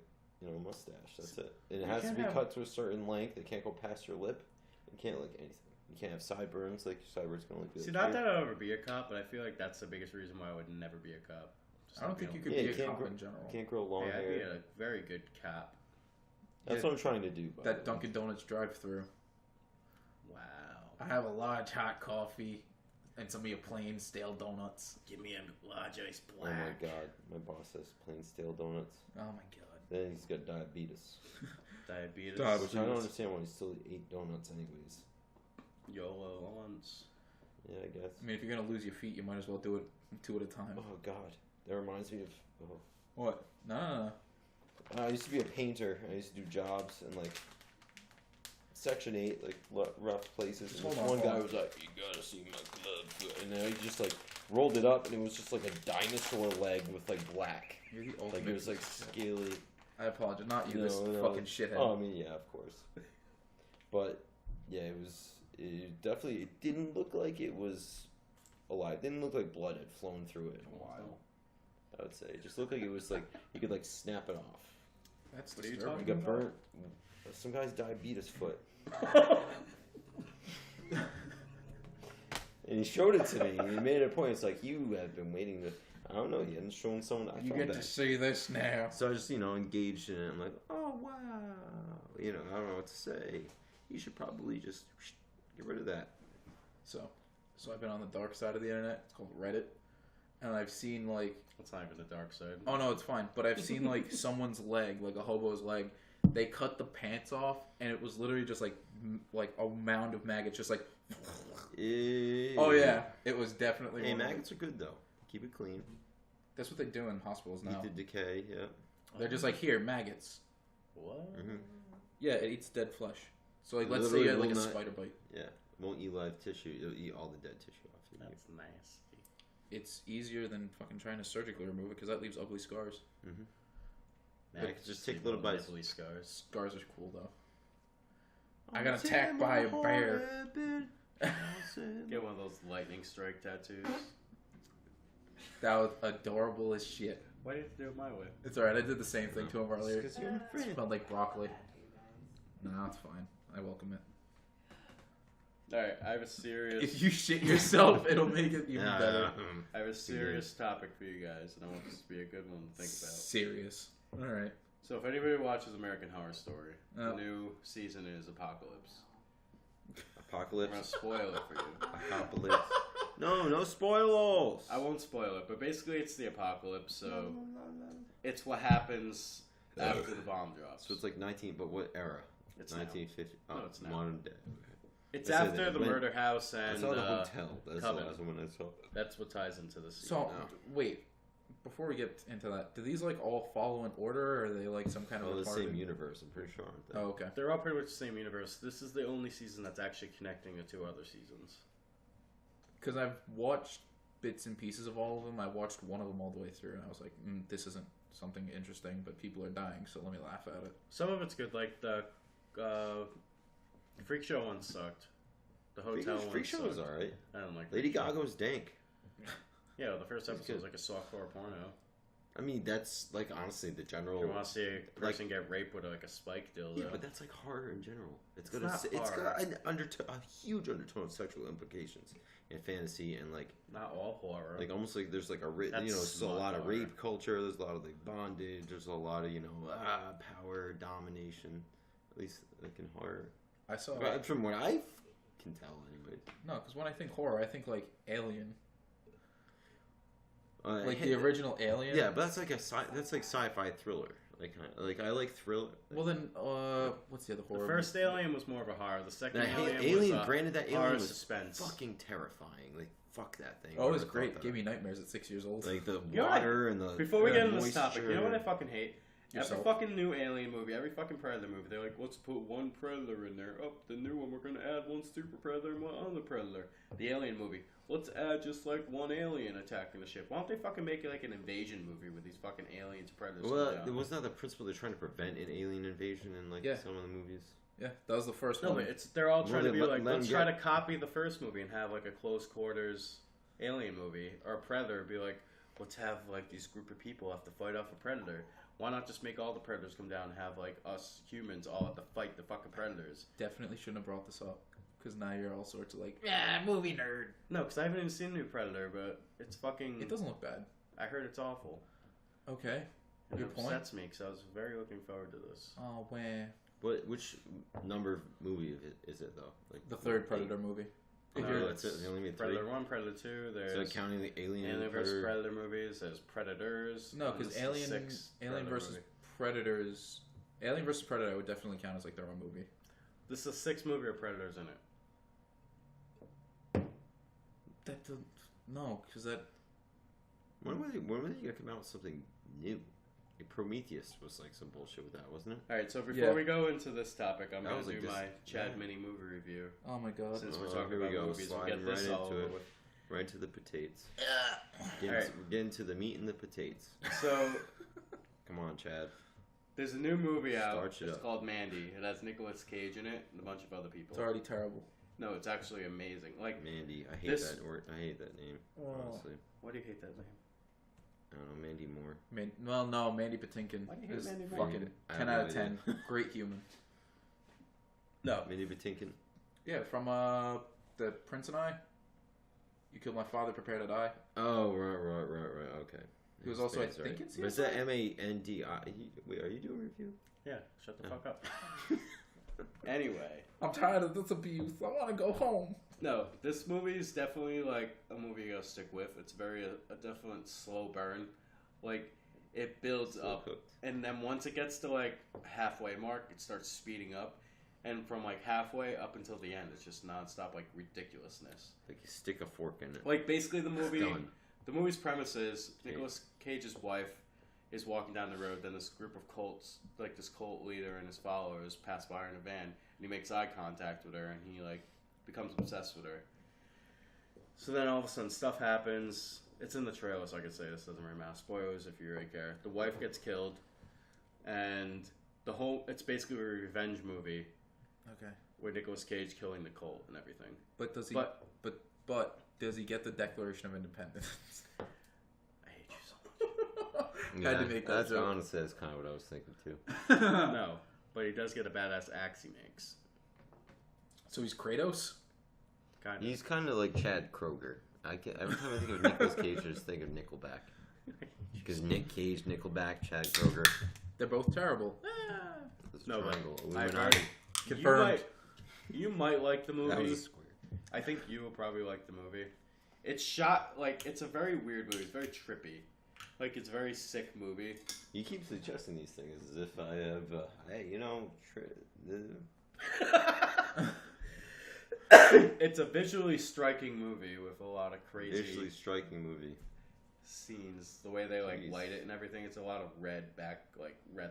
a mustache. That's it. And it You has to can't be have- cut to a certain length. It can't go past your lip. You can't like anything. You can't have sideburns. Like your sideburns can only be. See, like, not here. that I'll ever be a cop, but I feel like that's the biggest reason why I would never be a cop. Just I don't not think being you could Yeah, be you a can't cop grow- in general. You can't grow long Hey, I'd be hair. a very good cop. That's Yeah. what I'm trying to do. by That the way. Dunkin' Donuts drive-through. Wow. I have a large hot coffee and some of your plain stale donuts. Give me a large ice Oh my god, my boss has plain stale donuts. Oh my god. Then he's got diabetes, Diabetes. which I don't understand why he still ate donuts anyways. YOLO once. Yeah, I guess. I mean, if you're gonna lose your feet, you might as well do it 2 at a time. Oh god, that reminds me of. Oh. What? No. I used to be a painter. I used to do jobs in like Section 8, like rough places. Just And this hold on, one guy hold on. was like, "You gotta see my glove," and then he just like rolled it up, and it was just like a dinosaur leg with like black. You're the ultimate. Like it was like piece of shit. scaly. I apologize. Not you, this No. fucking shithead. Oh, I mean, yeah, of course. But yeah, it was. It definitely. It didn't look like it was alive. It didn't look like blood had flown through it in a while. I would say it just looked like it was like you could like snap it off. That's What are you disturbing. You talking got burnt. Some guy's diabetes foot, and he showed it to me. And he made it a point. It's like you have been waiting to. I don't know. You haven't shown someone. I You found get that. to see this now. So I just, engaged in it. I'm like, oh, wow. I don't know what to say. You should probably just get rid of that. So I've been on the dark side of the internet. It's called Reddit. And I've seen like, That's not even the dark side. oh no, it's fine. But I've seen like someone's leg, like a hobo's leg. They cut the pants off, and it was literally just like a mound of maggots, just like. Oh yeah, it was definitely. Hey, one of them. maggots are good, though. Keep it clean. That's what they do in hospitals now. Eat the decay, yeah. They're just like, here, maggots. What? Mm-hmm. Yeah, it eats dead flesh. So like, It let's say you had literally like a will not- spider bite. Yeah. It won't eat live tissue. It'll eat all the dead tissue off you. That's nasty. It's easier than fucking trying to surgically remove it because that leaves ugly scars. Mm-hmm. Maggots But just just take leave little bites. nipply scars. Scars are cool though. I got attacked by a bear. Get one of those lightning strike tattoos. That was adorable as shit. Why did you do it my way? It's alright, I did the same thing to him earlier. Because you're my It friend. smelled like broccoli. No, it's fine. I welcome it. Alright, I have a serious If you shit yourself, it'll make it even better. I have a serious topic for you guys, and I want this to be a good one to think about. Serious. Alright. So if anybody watches American Horror Story, Oh. the new season is Apocalypse. I'm Apocalypse. gonna spoil it for you. Apocalypse. No spoilers. I won't spoil it, but basically it's the apocalypse, so it's what happens after the bomb drops. So it's like 19, but what era? It's now. 1950. No, it's now. modern day. It's I said after that the when- murder house I and saw the hotel. That's the Coven. last one I saw. That's what ties into the season. So, No. wait. Before we get into that, do these like all follow in order, or are they like some kind of Oh, the retarded- same universe. I'm pretty sure, aren't they? Oh, okay. They're all pretty much the same universe. This is the only season that's actually connecting the two other seasons. Because I've watched bits and pieces of all of them. I watched one of them all the way through, and I was like, this isn't something interesting, but people are dying, so let me laugh at it. Some of it's good, like the Freak Show one sucked. The hotel one Freak Show sucked. was alright. I don't like Lady Freak Show. Gaga was dank. Yeah, the first It's episode was good. like a softcore porno. I mean, that's like honestly the general. If you want to see a person get raped with like a spike dildo. Yeah, but that's like horror in general. It's It's got not it's horror. got a huge undertone of sexual implications and fantasy and like Not all horror. like almost like there's like That's so a not lot of horror. rape culture. There's a lot of like bondage. There's a lot of power domination. At least like in horror. I saw But from what I can tell, anyway. no, because when I think horror, I think like Alien, Like like the original Alien. Yeah, but that's like that's like sci-fi thriller. Like I like thriller. Well then, what's the other the horror? first Alien was more of a horror. The second Now, Alien, was granted that horror Alien was suspense. fucking terrifying. Like fuck that thing. Oh, it was Whoever great. thought Gave that. me nightmares at 6 years old. Like the You know what I- water and the Before we get into this moisture. topic, you know what I fucking hate? yourself. Every fucking new Alien movie, every fucking Predator movie, they're like, let's put one Predator in there. Oh, the new one, we're gonna add one Super Predator and one other Predator. The Alien movie, let's add just like one alien attacking the ship. Why don't they fucking make it like an invasion movie with these fucking aliens, Predators? Well, wasn't that the principle? They're trying to prevent an alien invasion in like some of the movies. Yeah, that was the first No, one. but they're all trying to be like, let let's them try get- to copy the first movie and have like a close quarters alien movie. Or Predator be like, let's have like these group of people have to fight off a predator. Why not just make all the predators come down and have like us humans all have to fight the fucking predators? Definitely shouldn't have brought this up because now you're all sorts of like, movie nerd. No, because I haven't even seen New Predator, but it's fucking. It doesn't look bad. I heard it's awful. Okay. And Good it point. upsets me because I was very looking forward to this. Oh, where? Which number movie is it though? Like The third Predator movie. Oh, that's it. They only made 3. Predator 1, Predator 2. There's So counting the Alien vs. Predator. Predator movies. There's Predators. No, and because this is the sixth Alien Predator versus movie. Predators. Alien versus Predator would definitely count as like their own movie. This is the 6th movie of Predators in it. That doesn't. No, because that. When were they gonna come out with something new? Like Prometheus was like some bullshit with that, wasn't it? Alright, so before Yeah. we go into this topic, I'm That going was to like do this- my Chad yeah. Mini movie review. Oh my god. Since we're Oh, talking here we about go, movies, we'll sliding get this right all into over it. with. Right to the potatoes. Alright. We're getting to the meat and the potatoes. So, Come on, Chad. there's a new movie out. Starch it It's up. called Mandy. It has Nicolas Cage in it and a bunch of other people. It's already terrible. No, it's actually amazing. Like, Mandy. I hate This- that word. I hate that name. Oh. Honestly. why do you hate that name? I don't know, Mandy Moore. No, Mandy Patinkin Why do you hate is Mandy Moore? fucking I have 10 no out of idea. 10. Great human. No. Mandy Patinkin. Yeah, from The Prince and I. You killed my father, prepare to die. Oh, right. Okay. He was also, I Spanish, think, right? in But is that CSI? M-A-N-D-I? Wait, are you doing a review? Yeah, shut the Oh. fuck up. Anyway. I'm tired of this abuse. I want to go home. No, this movie is definitely like a movie you gotta stick with. It's very a definite slow burn. Like, it builds Still up, hooked. and then once it gets to like halfway mark, it starts speeding up, and from like halfway up until the end, it's just nonstop like ridiculousness. Like you stick a fork in it. Like basically the movie, Done. the movie's premise is Okay. Nicolas Cage's wife is walking down the road. Then this group of cults, like this cult leader and his followers, pass by her in a van, and he makes eye contact with her, and he like becomes obsessed with her. So then all of a sudden stuff happens. It's in the trailer, so I could say this doesn't really matter. Spoilers if you really care. The wife gets killed, and it's basically a revenge movie Okay. with Nicolas Cage killing the cult and everything. But does he? But But does he get the Declaration of Independence? I hate you so much. Had to make that That's joke. honestly, that's kind of what I was thinking too. No, but he does get a badass axe he makes. So he's Kratos? Kind of. He's kind of like Chad Kroger. Every time I think of Nicolas Cage, I just think of Nickelback. Because Nick Cage, Nickelback, Chad Kroger. They're both terrible. This No, but triangle, I've Illuminati. Confirmed. You might like the That was movie. a square. I think you will probably like the movie. It's shot like it's a very weird movie. It's very trippy. Like it's a very sick movie. You keep suggesting these things as if I have, hey, you know, It's a visually striking movie with a lot of crazy visually striking movie. scenes. The way they like Jeez. light it and everything. It's a lot of red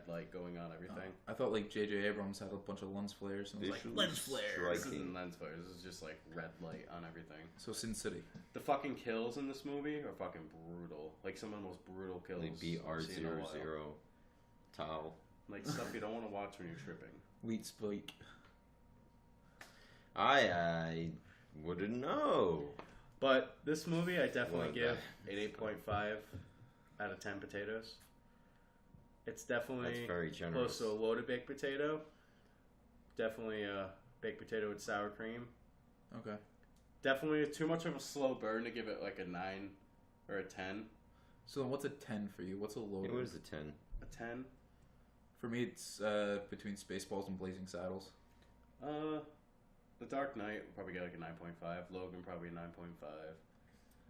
light going on everything. I thought like J.J. Abrams had a bunch of lens flares and was like, Visually lens flares. This striking. isn't lens flares. This is just like red light on everything. So Sin City. The fucking kills in this movie are fucking brutal. Like some of the most brutal kills. Like I've seen in a while. BR00 towel. Like stuff you don't want to watch when you're tripping. Wheat spike. I wouldn't know. But this movie, I definitely What give an 8.5 out of 10 potatoes. It's definitely That's very close generous. to a loaded baked potato. Definitely a baked potato with sour cream. Okay. Definitely too much of a slow burn to give it like a 9 or a 10. So then what's a 10 for you? What's a low? Hey, what is a 10? A 10? For me, it's between Spaceballs and Blazing Saddles. The Dark Knight will probably get like a 9.5. Logan probably a 9.5.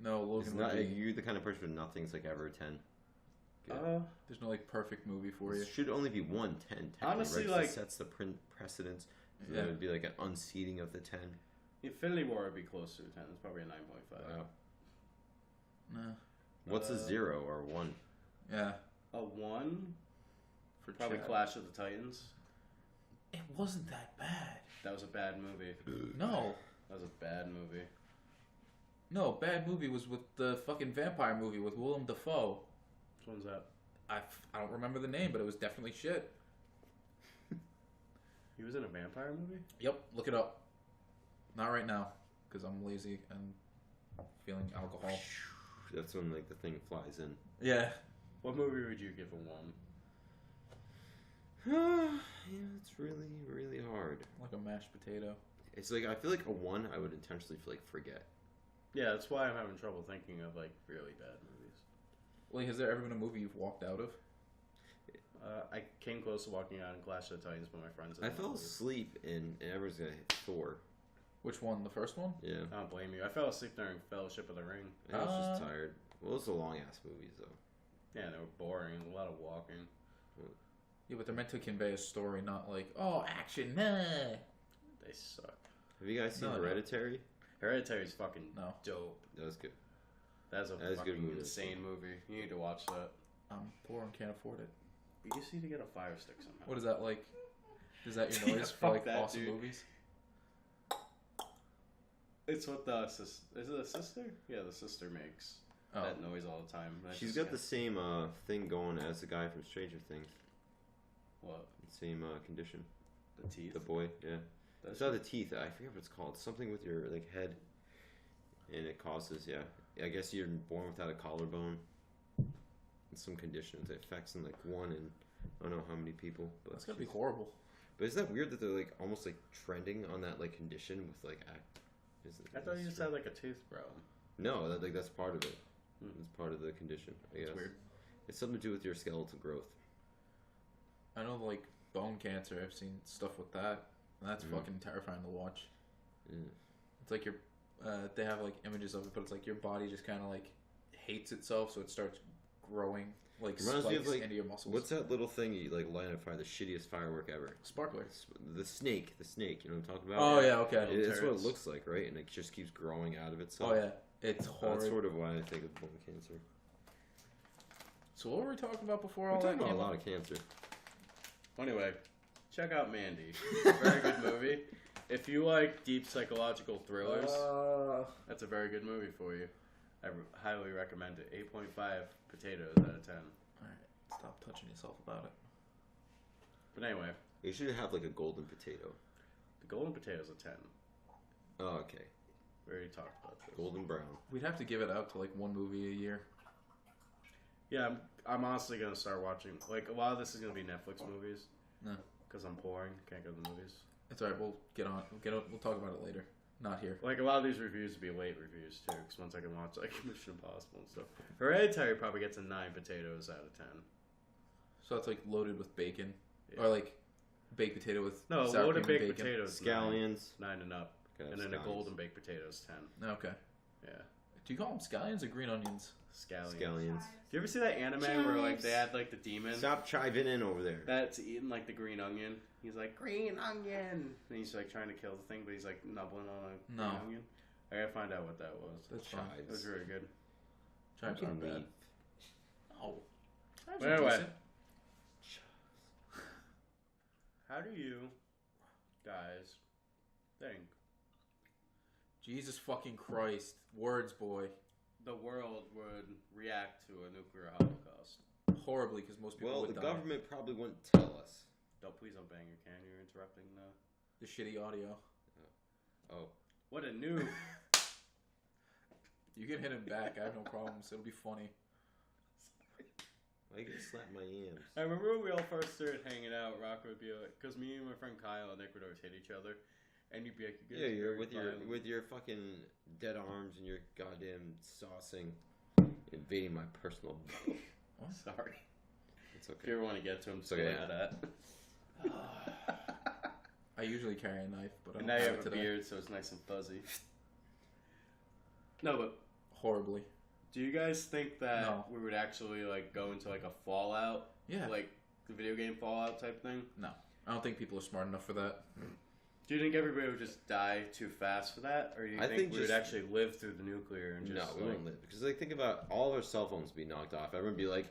No, It's Logan. not, would be, you're the kind of person with nothing's like ever a 10. Good. there's no like perfect movie for you. It should only be one 10. technically, Honestly, right? 'Cause like- it sets the precedence. So Yeah. It would be like an unseating of the 10. Infinity War would be close to a 10. It's probably a 9.5. Wow. Nah. What's a 0 or 1? Yeah. A 1? for Probably Chad. Clash of the Titans. It wasn't that bad. That was a bad movie. No. That was a bad movie. No, bad movie was with the fucking vampire movie with Willem Dafoe. Which one's that? I don't remember the name, but it was definitely shit. He was in a vampire movie? Yep, look it up. Not right now, because I'm lazy and feeling alcohol. That's when like the thing flies in. Yeah. What movie would you give a 1? Yeah, it's really, really hard. Like a mashed potato. It's like I feel like a 1 I would intentionally like forget. Yeah, that's why I'm having trouble thinking of like really bad movies. Like, has there ever been a movie you've walked out of? I came close to walking out in Clash of the Titans, but my friends. I fell asleep and everyone's gonna hit Thor. Which one? The first one? Yeah. I don't blame you. I fell asleep during Fellowship of the Ring. I was just tired. Well, it's a long ass movies though. Yeah, they were boring. A lot of walking. Yeah, but they're meant to convey a story, not like, oh, action, nah. They suck. Have you guys seen No, I don't. Hereditary? Hereditary's fucking No. dope. That was good. That's a That is a good fucking movie. insane movie. You need to watch that. I'm poor and can't afford it. You just need to get a Fire Stick somehow. What is that like? Is that your Yeah, noise for fuck like that, awesome dude. movies? It's what the is it a sister? Yeah, the sister makes Oh, that noise all the time. That's She's just got the same thing going as the guy from Stranger Things. what? Same condition. The teeth. The boy, yeah. That's It's not the teeth. I forget what it's called. Something with your like head, and it causes I guess you're born without a collarbone. It's some conditions. It affects in like 1 in I don't know how many people. But that's gonna be horrible. But isn't that weird that they're like almost like trending on that like condition with like I thought you just had like a tooth problem. No, that's part of it. Hmm. It's part of the condition. I guess. That's weird. It's something to do with your skeletal growth. I know, like, bone cancer, I've seen stuff with that. And that's fucking terrifying to watch. Yeah. It's like they have like images of it, but it's like your body just kind of like hates itself, so it starts growing like Reminds me spikes of, like, into your muscles. What's that little thing you like light on fire? The shittiest firework ever. Sparkler? The snake. The snake. You know what I'm talking Oh about? yeah, okay. It's what it Turrets. looks like, right? And it just keeps growing out of itself. Oh yeah, it's horrid. That's sort of why I think of bone cancer. So what were we talking about before We're all talking that about a came lot up? of cancer. Anyway, check out Mandy. Very good movie. If you like deep psychological thrillers, that's a very good movie for you. I highly recommend it. 8.5 potatoes out of 10. Alright, stop touching yourself about it. But anyway, You should have like a golden potato. the golden potato's a 10. Oh, okay. We already talked about this. Golden brown. We'd have to give it out to like one movie a year. Yeah, I'm honestly gonna start watching. Like a lot of this is gonna be Netflix movies. No. Because I'm boring, can't go to the movies. It's alright, we'll get on. We'll talk about it later. Not here. Like a lot of these reviews will be late reviews too, because once I can watch like Mission Impossible and stuff. Hereditary probably gets a 9 potatoes out of 10. So it's like loaded with bacon, Yeah. or like baked potato with No, sour loaded cream and baked bacon. potatoes. Scallions. 9 and up, Okay, and then a scallions. golden baked potatoes 10. Okay. Yeah, Do you call them scallions or green onions? scallions. Scallions. Do you ever see that anime where like they had like the demon Stop chiving in over there. that's eating like the green onion? He's like green onion, and he's like trying to kill the thing, but he's like nubbling on a No. green onion. I gotta find out what that was. That's fine. It was really good. Chives Fucking aren't bad. meat. No. Chives But are anyway. decent. How do you guys think Jesus fucking Christ. Words, boy. the world would react to a nuclear holocaust? Horribly, because most people Well, would the die. government probably wouldn't tell us. Please don't bang your can. You're interrupting the. The shitty audio. Oh. What a noob! You can hit him back. I have no problems. It'll be funny. I can slap my yams. I remember when we all first started hanging out. Rock would be like, because me and my friend Kyle and Nick would always hit each other, and you'd be like, you guys Yeah, are you're very with your violent." fucking dead arms and your goddamn saucing, invading my personal. Sorry. It's If okay. you ever want to get to him, just Okay, go yeah. into that. I usually carry a knife, but I And don't now you have have it a today. beard, so it's nice and fuzzy. No, but Horribly. do you guys think that No. we would actually like go into like a Fallout, Yeah. like the video game Fallout type thing? No. I don't think people are smart enough for that. Do you think everybody would just die too fast for that, or do you I think think we would just- actually live through the nuclear and just No, we like, won't live because like think about all of our cell phones be knocked off. Everyone be like,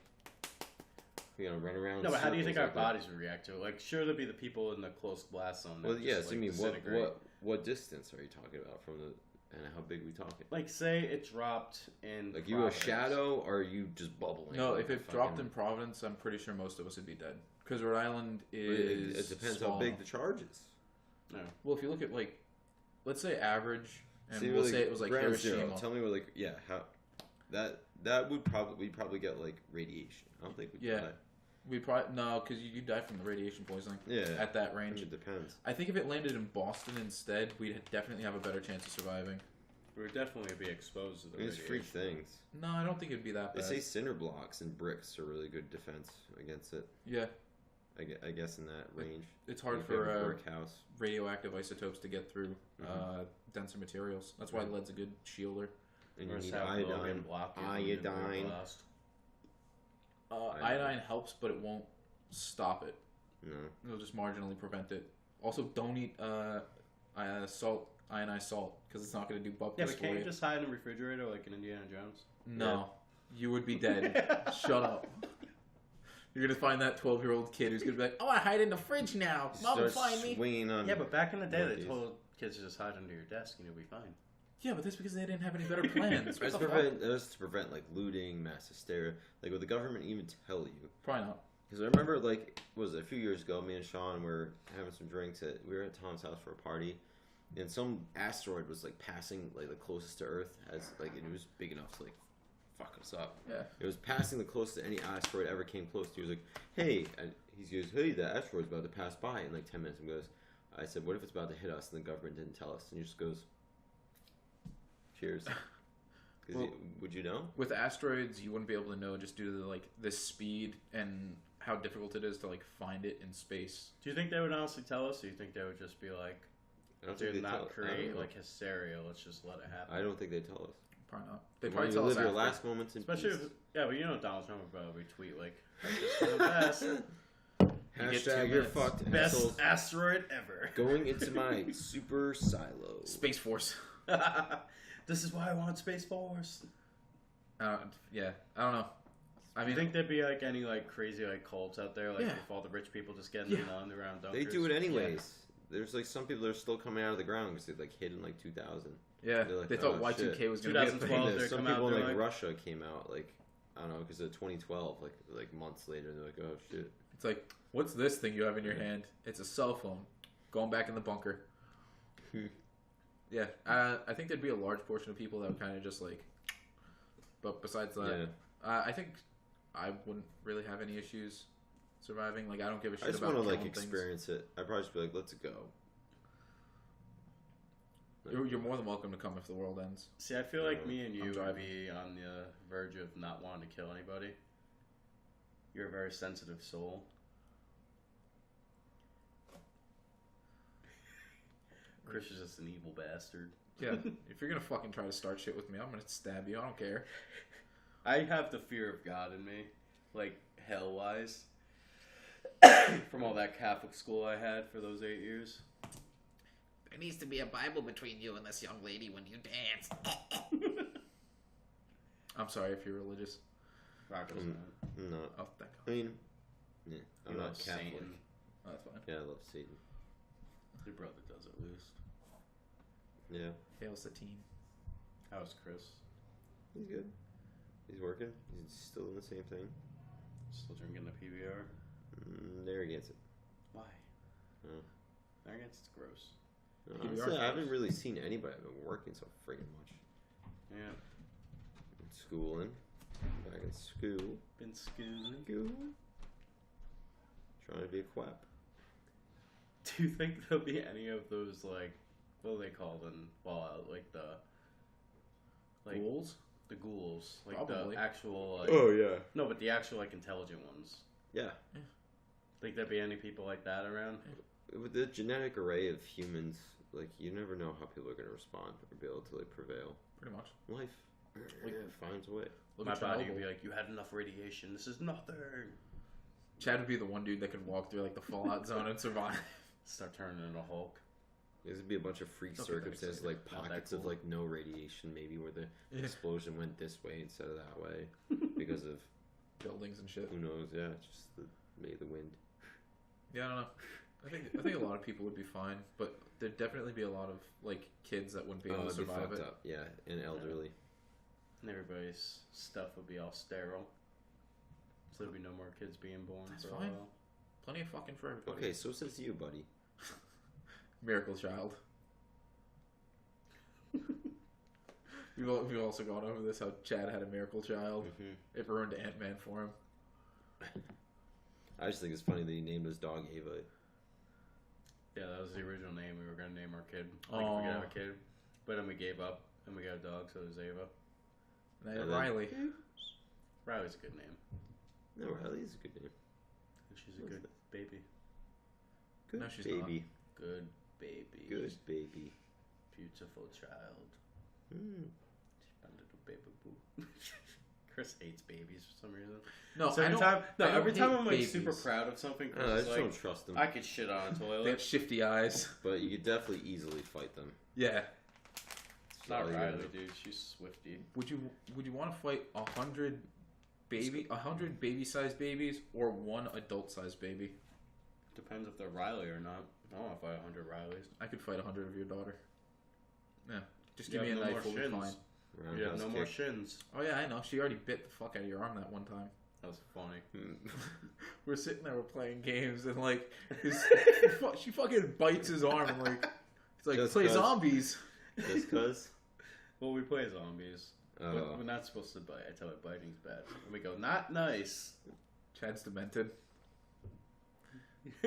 run around. No, but how do you think our circles like that. bodies would react to it? Like, sure, there'd be the people in the close blast zone. That Well, just, yes. like, I mean, disintegrate. what distance are you talking about from the? And how big are we talking? Like, say it dropped in. Like you a Providence. shadow, or are you just bubbling? No, like if a it dropped in fucking- Providence, I'm pretty sure most of us would be dead. Because Rhode Island It is depends small how big enough. the charge is. No. Well, if you look at like, let's say average, and See, we'll like, say it was like ground Hiroshima. zero. Tell me what how that would probably get like radiation. I don't think we'd Yeah. die. We probably no, because you die from the radiation poisoning Yeah. at that I range. mean, it depends. I think if it landed in Boston instead, we'd definitely have a better chance of surviving. We would definitely be exposed to the It's freak radiation. things. No, I don't think it'd be that They bad. say cinder blocks and bricks are really good defense against it. Yeah, I guess in that range. it's hard If you have a for brick house. radioactive isotopes to get through denser materials. That's why Right. lead's a good shielder. And you Or just need have Logan iodine. block it Iodine. in nuclear blast. Iodine helps, but it won't stop it. No. It'll just marginally prevent it. Also, don't eat ionized salt, because it's not going to do Yeah, buckets but for can't you you. just hide in the refrigerator like in Indiana Jones? No, you would be dead. Shut up. You're gonna find that 12-year-old kid who's gonna be like, "Oh, I hide in the fridge now. Mom will Start find me." swinging on. Yeah, but back in the day, they monkeys. told kids to just hide under your desk and you'll be fine. Yeah, but that's because they didn't have any better plans. What That's the fuck? to prevent like looting, mass hysteria. Like, would the government even tell you? Probably not. Because I remember, like, what was it, a few years ago, me and Sean were having some drinks. We were at Tom's house for a party, and some asteroid was like passing like the closest to Earth, as like it was big enough to like fuck us up. Yeah. It was passing the closest to any asteroid ever came close to. He was like, "Hey," and he goes, "Hey, that asteroid's about to pass by in like 10 minutes." And goes, I said, "What if it's about to hit us?" And the government didn't tell us. And he just goes, "Cheers." 'Cause Well- would you know? With asteroids, you wouldn't be able to know just due to like the speed and how difficult it is to like find it in space. Do you think they would honestly tell us, or do you think they would just be like, I don't think "Do they tell not us. I don't create know. like hysteria. Let's just let it happen." I don't think they tell us. Probably not. They Why probably don't tell you us live your after. last moments in Especially, peace. if, yeah, but you know Donald Trump would probably tweet like, "Just the best, You get 2 Hashtag you're minutes. fucked, best assholes. asteroid ever." Going into my super silo. Space Force. This is why I want Space Force. Yeah, I don't know. I I mean, think there'd be like any like crazy like cults out there, like Yeah. with all the rich people just getting Yeah. in the underground They dunkers. do it anyways. There's like some people that are still coming out of the ground because they like hit in like 2000. yeah, They're like, they thought "Oh, Y2K shit." was going to be a 2012, thing. they're Some come out, people in they're like like- Russia came out like I don't know because of 2012 like months later and they're like, "Oh shit." It's like, what's this thing you have in your hand? It's a cell phone. Going back in the bunker. Yeah, I think there'd be a large portion of people that would kind of just like. But besides that, Yeah. I think I wouldn't really have any issues surviving. Like, I don't give a shit I just about want to like killing things. experience it. I'd probably just be like, "Let's go." You're more than welcome to come if the world ends. See, I feel like Yeah, me and you I'm would driving. be on the verge of not wanting to kill anybody. You're a very sensitive soul. Chris is just an evil bastard. Yeah, if you're gonna fucking try to start shit with me, I'm gonna stab you. I don't care. I have the fear of God in me, like hell wise, from all that Catholic school I had for those 8 years. There needs to be a Bible between you and this young lady when you dance. I'm sorry if you're religious. Rocco's not. I'm not. Oh, thank I God. mean, yeah, I'm You not love Catholic. Satan. Oh, that's fine. Yeah, I love Satan. Your brother does at least. Yeah, Hail Satine. How's Chris? he's good. He's working. He's still in the same thing. Still drinking the PBR? Narragansett. Why? Oh. Narragansett's gross. No, PBR 's honestly, I haven't gross. really seen anybody. I've been working so friggin' much. Yeah. Schooling. Back in school. Been schooling. School. Trying to be a quap. Do you think there'll be any of those, like, what do they call them? Fallout, like the Ghouls? the ghouls, like Probably. the actual, like, yeah. no, but the actual like intelligent ones. Yeah. Think there'd be any people like that around? With the genetic array of humans, like, you never know how people are going to respond or be able to, like, prevail. Pretty much. Life finds a way. Look My at body Chernobyl. would be like, you had enough radiation. This is nothing. Chad would be the one dude that could walk through like the fallout zone and survive. Start turning into Hulk. There's going to be a bunch of freak Don't be that circumstances, excited. like Not that pockets of, cool. like, no radiation, maybe, where the Yeah. explosion went this way instead of that way because of buildings and shit. Who knows? Yeah, it's just maybe the wind. Yeah, I don't know. I think a lot of people would be fine, but there'd definitely be a lot of like kids that wouldn't be able to It'd be survive fucked it. up. Yeah, and elderly. And everybody's stuff would be all sterile. So there'd be no more kids being born. That's for a fine. while. Plenty of fucking for everybody. Okay, so says you, buddy. Miracle child. We've also gone over this, how Chad had a miracle child. Mm-hmm. It ruined Ant-Man for him. I just think it's funny that he named his dog Ava. Yeah, that was the original name we were going to name our kid. Like, if we could have a kid. But then we gave up, and we got a dog, so it was Ava. And then And Riley. Riley's a good name. No, Riley's a good name. And she's a good baby. Good No, she's baby. Good baby. Good baby. Beautiful child. Mm. My little baby boo. Chris hates babies for some reason. No, So I every don't, time, no, I don't every time hate I'm like babies. super proud of something, Chris I is just like, don't trust them. I could shit on a They toilet. have shifty eyes. But you could definitely easily fight them. Yeah. It's not all you gotta Riley, do. dude. She's Swifty. Would you want to fight 100 baby-sized babies or one adult-sized baby? Depends if they're Riley or not. I don't want to fight 100 Rileys. I could fight 100 of your daughter. Yeah. Just You give me a have no knife, more we'll be shins. fine. You have Roundhouse no more kick. shins. Oh yeah, I know. She already bit the fuck out of your arm that one time. That was funny. We're sitting there, we're playing games, and like she fucking bites his arm, and like it's like Just play 'cause. zombies. Just cause? Well, we play zombies. Oh. We're not supposed to bite. I tell her biting's bad. And we go, not nice. Chad's demented.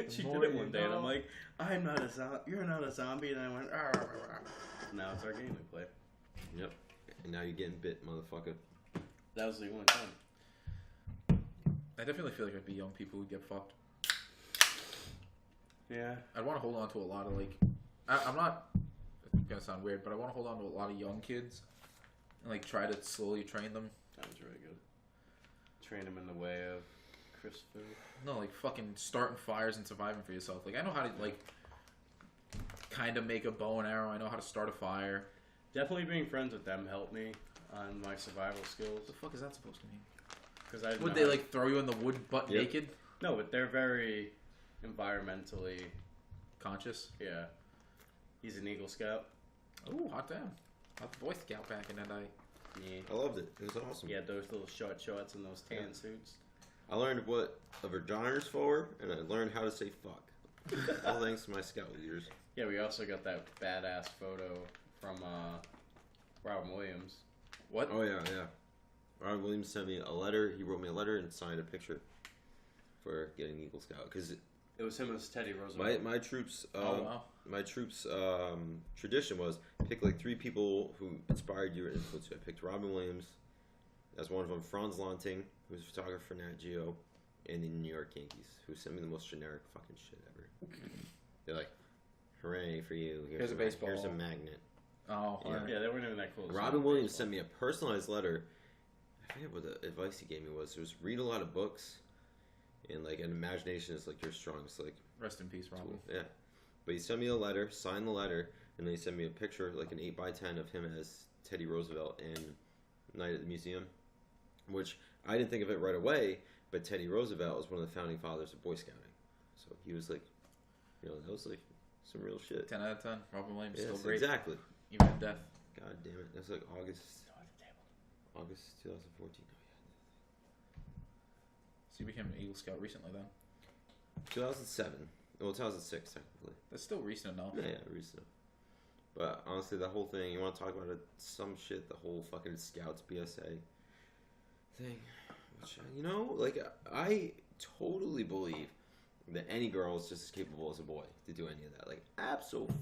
She more did it you one day, and know. I'm like, I'm not a zombie. You're not a zombie. And I went, "Arr, arr, arr." Now it's our game we play. Yep. And now you're getting bit, motherfucker. That was the only time. I definitely feel like I'd be young people who'd get fucked. Yeah. I'd want to hold on to a lot of like, I'm not. It's gonna sound weird, but I want to hold on to a lot of young kids, and like try to slowly train them. That was really good. Train him in the way of Chris food. No, like fucking starting fires and surviving for yourself. Like I know how to like, kind of make a bow and arrow. I know how to start a fire. Definitely being friends with them helped me on my survival skills. What the fuck is that supposed to mean? Because I Would they like throw you in the wood butt Yep. naked? No, but they're very environmentally. Conscious? Yeah. He's an Eagle Scout. Ooh, hot damn. Hot Boy Scout back in that day. Yeah. I loved it. It was awesome. He had those little short shorts and those tan suits. I learned what a vagina's for, and I learned how to say fuck. All thanks to my scout leaders. Yeah, we also got that badass photo from Robin Williams. What? Oh, yeah, yeah. Ron Williams sent me a letter. He wrote me a letter and signed a picture for getting Eagle Scout. Because It was him as Teddy Roosevelt. my troops, Oh, wow. my troops' tradition was pick like 3 people who inspired you or influenced you. I picked Robin Williams as one of them, Franz Lanting, who's a photographer for Nat Geo, and the New York Yankees, who sent me the most generic fucking shit ever. They're like, hooray for you. Here's a baseball. Here's a magnet. Oh, Yeah. alright. Yeah, they weren't even that cool. Robin Williams sent me a personalized letter. I forget what the advice he gave me was. It was read a lot of books, and like an imagination is like your strongest like Rest in peace, Robin. tool. Yeah. But he sent me a letter, signed the letter, and then he sent me a picture, like an 8x10 of him as Teddy Roosevelt in Night at the Museum, which I didn't think of it right away, but Teddy Roosevelt was one of the founding fathers of Boy Scouting. So he was like, you know, that was like some real shit. 10 out of 10. Robin Williams, Yes, still great. exactly. Even in death. God damn it. That's like August 2014. So you became an Eagle Scout recently then. 2007. Well, 2006, technically. That's still recent enough. Yeah, recent. But honestly, the whole thing, you want to talk about it, some shit, the whole fucking Scouts BSA thing. Which, you know, like, I totally believe that any girl is just as capable as a boy to do any of that. Like, absolutely.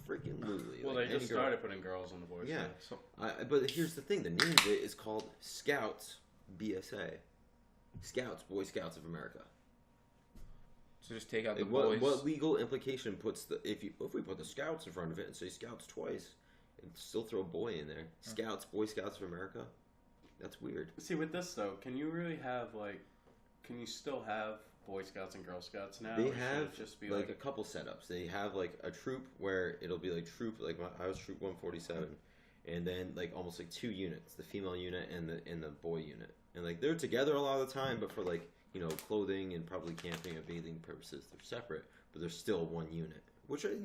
Well, like, they any just girl. started putting girls on the Boy Yeah. Scouts. But here's the thing, the name of it is called Scouts BSA. Scouts, Boy Scouts of America. So just take out the Like, boys. what legal implication puts the if we put the Scouts in front of it and say Scouts twice and still throw boy in there? Scouts, Boy Scouts of America? That's weird. See, with this though, can you really have like? Can you still have Boy Scouts and Girl Scouts now? They or should have it just be like a couple setups. They have like a troop where it'll be like troop I was troop 147, and then like almost like 2 units, the female unit and the boy unit. and like they're together a lot of the time, but for like clothing and probably camping and bathing purposes, they're separate, but they're still one unit, which are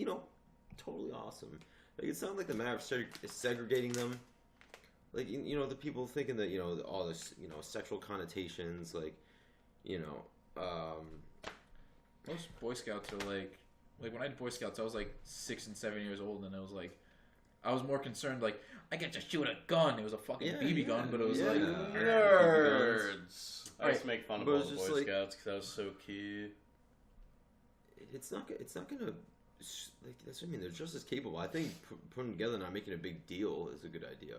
totally awesome. Like it's not like the matter of segregating them. Like the people thinking that all this sexual connotations, like most Boy Scouts are like when I did Boy Scouts, I was like 6 and 7 years old, and it was like I was more concerned like I get to shoot a gun. It was a fucking BB gun, but it was like nerds. I used to make fun of But all it's the just Boy like- Scouts because I was so cute. It's not gonna like that's what I mean. They're just as capable. I think putting them together, not making a big deal, is a good idea.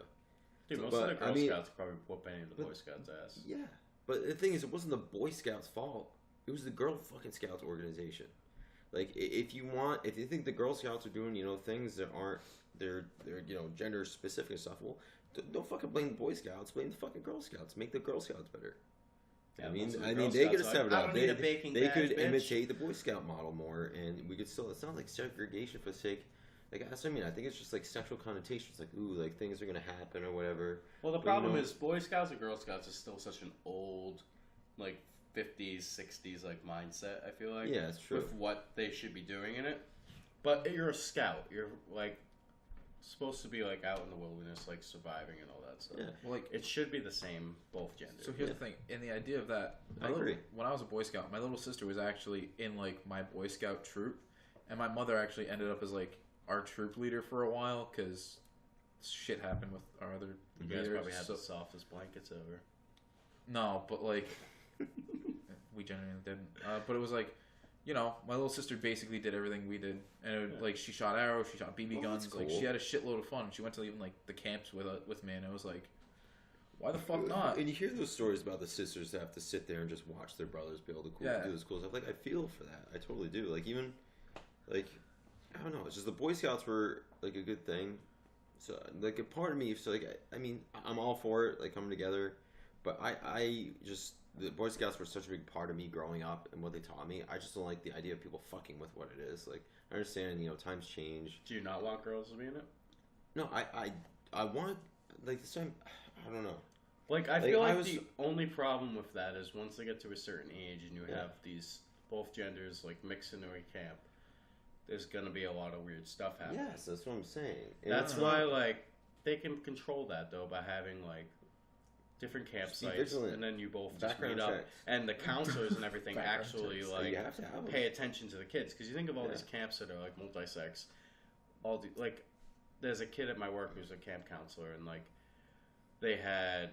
Dude, most But, of the I Girl mean- Scouts probably whoop any of the Boy Scouts' ass. Yeah, but the thing is, it wasn't the Boy Scouts' fault. It was the Girl fucking Scouts organization. Like, if you think the Girl Scouts are doing, things that aren't, they're gender specific and stuff, well, don't fucking blame the Boy Scouts. Blame the fucking Girl Scouts. Make the Girl Scouts better. Yeah, I mean, most of the they Girl could have Scouts are stepped like, I up. don't They need a baking badge, could bitch. imitate the Boy Scout model more, and we could still. It's not like segregation for the sake. Like that's what I mean. I think it's just like sexual connotations. Like like things are gonna happen or whatever. Well, the But, problem is Boy Scouts and Girl Scouts is still such an old, like 50s, 60s like mindset. I feel like Yeah, it's true. with what they should be doing in it. But you're a scout. You're like supposed to be like out in the wilderness, like surviving and all that stuff. Yeah. well, like It should be the same both genders. so. Here's the thing, and the idea of that. I agree. When I was a Boy Scout, my little sister was actually in like my Boy Scout troop, and my mother actually ended up as like our troop leader for a while because shit happened with our other You guys leaders. probably had so, the softest blankets ever. No, but like we genuinely didn't. But it was like, my little sister basically did everything we did, and it would, like she shot arrows, she shot BB Oh, guns. that's Like cool. she had a shitload of fun. She went to even like the camps with me, and it was like, why the fuck not? And you hear those stories about the sisters that have to sit there and just watch their brothers be able to do this cool stuff. Like I feel for that. I totally do. Like even, like I don't know. It's just the Boy Scouts were like a good thing. So like a part of me, so like I mean, I'm all for it, like coming together, but I just the Boy Scouts were such a big part of me growing up and what they taught me. I just don't like the idea of people fucking with what it is. Like I understand, times change. Do you not want girls to be in it? No, I want like the same. I don't know. Like, I Like, feel I like was- the only problem with that is once they get to a certain age and you Yeah. have these both genders like mixed into a camp, there's gonna be a lot of weird stuff happening. Yes, that's what I'm saying. And That's it's why not- like they can control that though by having like different Just be campsites, vigilant. and then you both just Background meet up, checks. and the counselors and everything Background actually checks. like you have to have them. pay attention to the kids because you think of all Yeah. these camps that are like multi-sex, all the like. There's a kid at my work who's a camp counselor, and like they had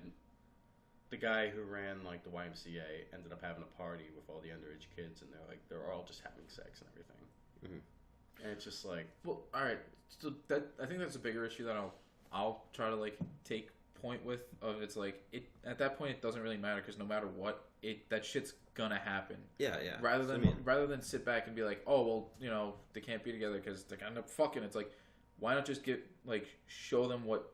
the guy who ran like the YMCA ended up having a party with all the underage kids, and they're all just having sex and everything. Mhm. And it's just like Well, all right. So that I think that's a bigger issue that I'll try to like take point with. Of it's like it at that point it doesn't really matter because no matter what that shit's gonna happen. Yeah. Rather So, than I mean, rather than sit back and be like, oh well, they can't be together because they're gonna end up fucking. It's like, why not just show them what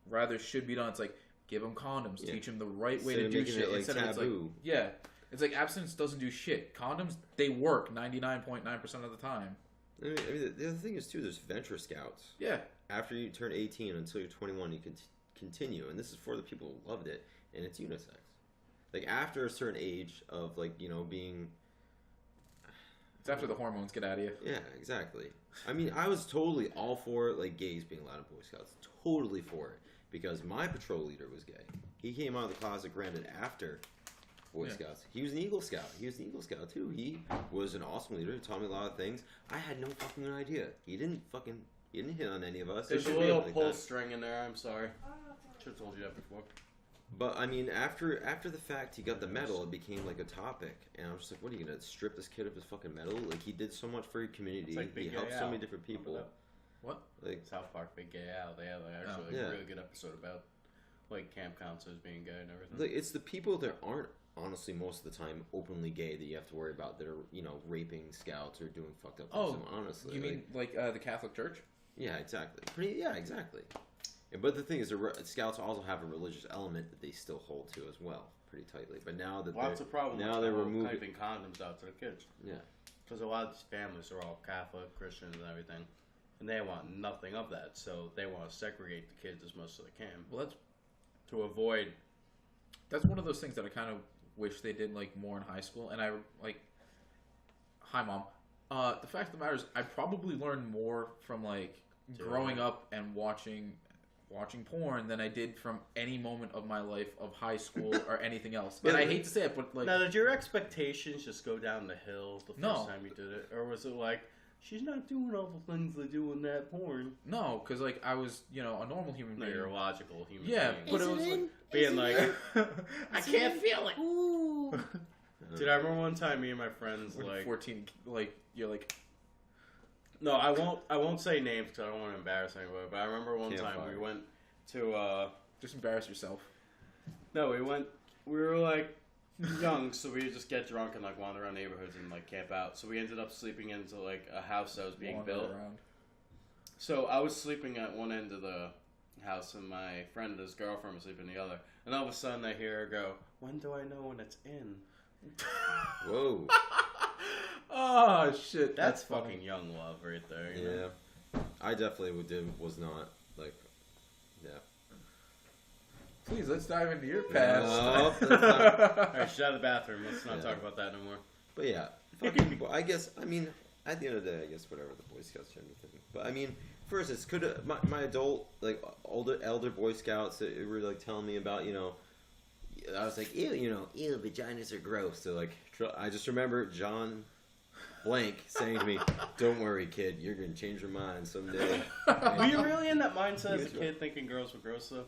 rather should be done? It's like give them condoms, Yeah. teach them the right way Instead to of do making shit. it, like, Instead of it's like taboo. yeah, it's like abstinence doesn't do shit. Condoms they work 99.9% of the time. I mean, the other thing is too. There's venture scouts. Yeah. After you turn 18 until you're 21, you can continue, and this is for the people who loved it, and it's unisex. Like after a certain age of being. It's after the hormones get out of you. Yeah, exactly. I mean, I was totally all for like gays being allowed in Boy Scouts. Totally for it because my patrol leader was gay. He came out of the closet, granted, after Boy Yeah. Scouts. He was an Eagle Scout. He was an Eagle Scout too. He was an awesome leader. He taught me a lot of things. I had no fucking idea. He didn't hit on any of us. It there's a should be little like pull that. string in there. I'm sorry, Oh, okay. should have told you that before. But I mean, after the fact, he got the medal. It became like a topic, and I was just like, "What are you gonna strip this kid of his fucking medal?" Like he did so much for your community. It's like He Big helped Gay so many Al. different Remember people. that? What? Like South Park, Big Gay Al. They had actually Yeah. a really good episode about like camp counselors being gay and everything. Like, it's the people that aren't honestly most of the time openly gay that you have to worry about that are raping scouts or doing fucked up things. Oh, honestly, You mean like the Catholic Church? yeah, exactly. Yeah, exactly. But the thing is, scouts also have a religious element that they still hold to as well, pretty tightly. But now that Lots of problems. now they're removing. typing condoms out to the kids Yeah, because a lot of these families are all Catholic, Christians, and everything, and they want nothing of that. So they want to segregate the kids as much as they can Well, that's to avoid That's one of those things that I kind of wish they did like more in high school. And I like, hi mom. The fact of the matter is, I probably learned more from like growing up and watching porn than I did from any moment of my life of high school or anything else. And I hate to say it, but like, now, did your expectations just go down the hill the first No. time you did it, or was it like she's not doing all the things they do in that porn? no, because like I was, you know, a normal human No, being. you're a logical human Yeah, being. but it was like Being like, I can't feel it. Ooh. dude, I remember one time me and my friends when like 14, like you're like, no, I won't say names because I don't want to embarrass anybody. But I remember one time we went to just embarrass yourself. no, we were like young, so we would just get drunk and like wander around neighborhoods and like camp out. So we ended up sleeping into like a house that was being Wander built. around. So I was sleeping at one end of the house, and my friend and his girlfriend was sleeping the other. And all of a sudden, I hear her go, "When do I know when it's in?" Whoa. Oh shit, That's funny. fucking young love right there. You know? Yeah. I definitely was not like. Yeah. Please, let's dive into your past. No, that's not- All right, she's out of the bathroom. Let's not Yeah. talk about that no more. But yeah, fucking. I guess. I mean, at the end of the day, I guess whatever the Boy Scouts gender thing. But I mean, first, it's could my adult like elder Boy Scouts that were like telling me about, you know. I was like, ew, vaginas are gross. So like, I just remember John Blank saying to me, "Don't worry, kid, you're gonna change your mind someday." Were you really in that mindset as a Yes, kid, thinking girls were gross though?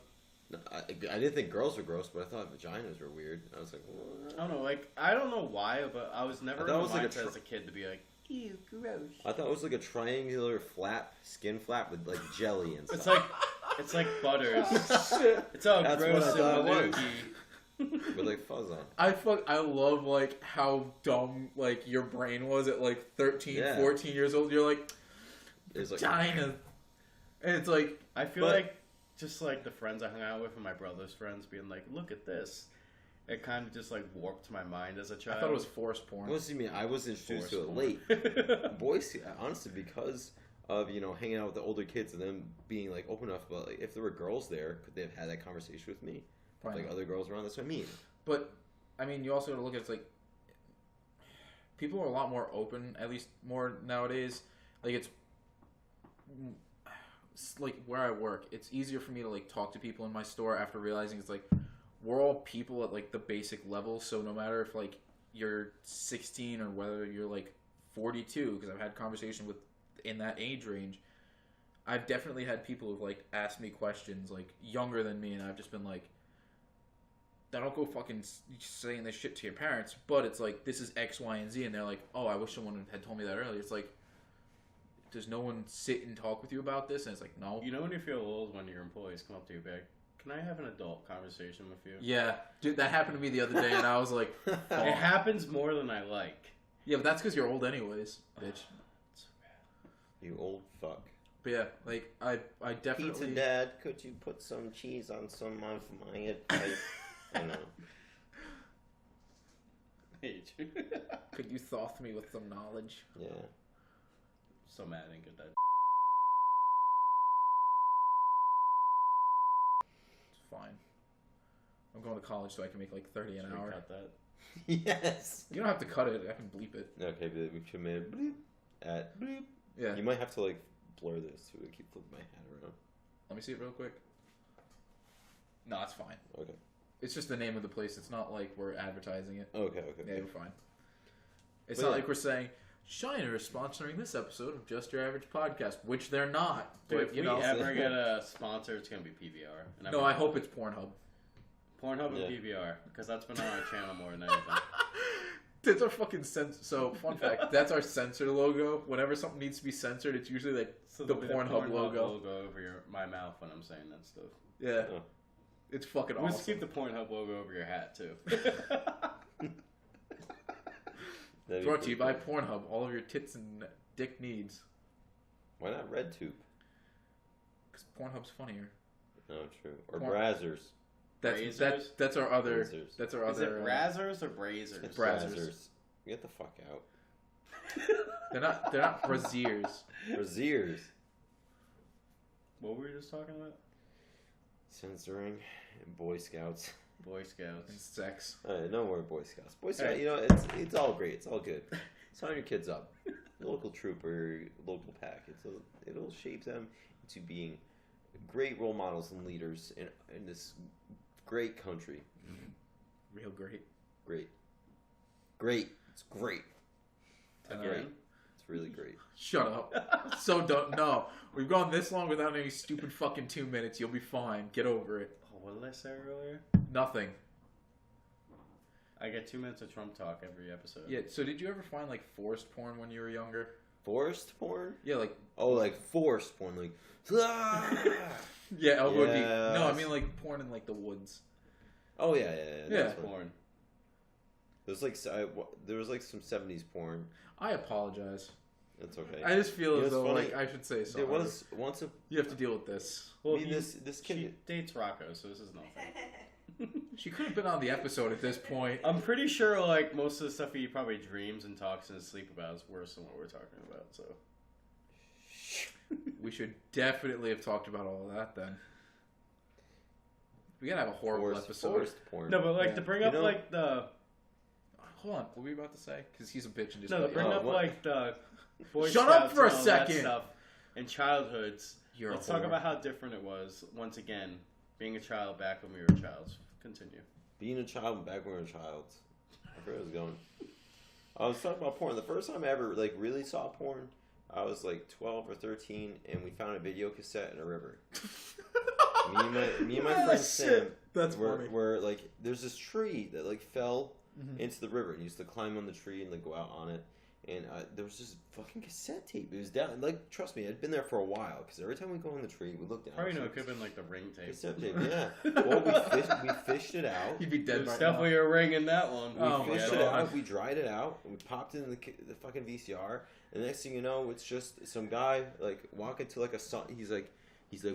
No, I didn't think girls were gross, but I thought vaginas were weird. I was like, what? I don't know. Like, I don't know why, but I was never I in thought the it was like a mindset as a kid to be like, ew, gross. I thought it was like a triangular skin flap with like jelly inside. It's like butter. Shit. It's all That's gross what I thought and it was. milky. with like fuzz on. I love like how dumb like your brain was at like 13, Yeah. 14 years old. You're like, It's like vagina. And it's like, I feel But- like just like the friends I hung out with and my brother's friends being like, look at this. It kind of just like warped my mind as a child. I thought it was forced porn. what do you mean? I was introduced to it Forced late. Boys, honestly, because of hanging out with the older kids and them being like open enough about like if there were girls there, could they have had that conversation with me? Probably Like not. other girls around. That's what I mean. But I mean, you also got to look at it's like people are a lot more open, at least more nowadays. Like it's like where I work, it's easier for me to like talk to people in my store after realizing it's like we're all people at like the basic level. So no matter if like you're 16 or whether you're like 42, because I've had conversation with in that age range, I've definitely had people who've like asked me questions like younger than me, and I've just been like, I don't go fucking saying this shit to your parents, but it's like, this is X, Y, and Z, and they're like, oh, I wish someone had told me that earlier. It's like, does no one sit and talk with you about this? And it's like, no. You know when you feel old when your employees come up to you and be like, can I have an adult conversation with you? Yeah, dude, that happened to me the other day, and I was like, It fuck. happens more than I like. Yeah, but that's because you're old anyways, bitch. You old fuck. But yeah, like, I definitely... Dad, could you put some cheese on some of my advice? I don't know. Hate you. Could you thoth me with some knowledge? Yeah. So mad I didn't get that. It's fine. I'm going to college so I can make like 30 an Should we hour. cut that? Yes. You don't have to cut it. I can bleep it. Okay, but we should make bleep at bleep. Yeah. You might have to like blur this too. I keep flipping my hat around. Let me see it real quick. No, it's fine. Okay. It's just the name of the place. It's not like we're advertising it. Okay. Yeah, we're fine. It's But not yeah. like we're saying Shiner is sponsoring this episode of Just Your Average Podcast, which they're not. Dude, But if you we know, ever get a sponsor, it's going to be PBR. And no, I hope it's Pornhub. Pornhub and Yeah. PBR, because that's been on our channel more than anything. That's our fucking censor. So, fun fact, that's our censor logo. Whenever something needs to be censored, it's usually like So the there'll be Pornhub logo. over my mouth when I'm saying that stuff. Yeah. Oh. It's fucking We'll awesome. just keep the Pornhub logo over your hat, too. That'd be Brought to you by pretty Pornhub. All of your tits and dick needs. cool. Why not RedTube? Because Pornhub's funnier. No, true. Or Porn- Brazzers. Brazers? That's our other. Brazzers. That's our Is it other. Brazzers or Brazers? It's Brazzers. Get the fuck out. They're not. They're not braziers. Braziers. What were we just talking about? Censoring Boy Scouts. Boy Scouts. and sex. No more Boy Scouts. Boy Scouts, Hey. you know, it's all great. It's all good. Sign your kids up. Local troop or local pack. It'll shape them into being great role models and leaders in this great country. Real great. Great. Great. It's great. Again? It's really great. Shut up. So don't. No. We've gone this long without any stupid fucking 2 minutes. You'll be fine. Get over it. Oh, what did I say earlier? Nothing. I get 2 minutes of Trump talk every episode. Yeah, so did you ever find, like, forced porn when you were younger? Forced porn? Yeah, like... Oh, like forced porn. Like, ah! Yeah, it would be... Yes. No, I mean, like, porn in, like, the woods. Oh, yeah. Yeah. That's porn. Porn. There was like some 70s porn. I apologize. That's okay. I just feel You know as though, what's like, funny? I should say There something. was once a... You have to deal with this. Well, I mean, this she kid... dates Rocco, so this is nothing. She could have been on the episode at this point. I'm pretty sure, like, most of the stuff he probably dreams and talks in his sleep about is worse than what we're talking about, so... We should definitely have talked about all of that then. We gotta have a horrible episode. Forced porn. No, but, like, Yeah. to bring You up, know- like, the... Hold on, what were you about to say? Because he's a bitch and just... No, to cut you bring off. up, what? like, the... Boy Shut up Scouts for a and all that second. Stuff in childhoods. You're Let's a talk whore. about how different it was, once again, being a child back when we were childs. Continue. Being a child back when we were a child. I forgot where I was going. I was talking about porn. The first time I ever like really saw porn, I was like 12 or 13, and we found a video cassette in a river. me and my friend Sam That's funny. were like, there's this tree that like fell Mhm. into the river, and you used to climb on the tree and like go out on it. And there was this fucking cassette tape. It was down. Like, trust me, I'd been there for a while because every time we go on the tree, we look down. Probably it's no, like, it could have been, like, the ring tape. cassette tape, yeah. Well, we fished it out. He'd be dead There's right definitely a ring in that one. Oh, We my fished God. it out. We dried it out. And we popped it in the fucking VCR. And the next thing you know, it's just some guy like walking to like a sun. He's like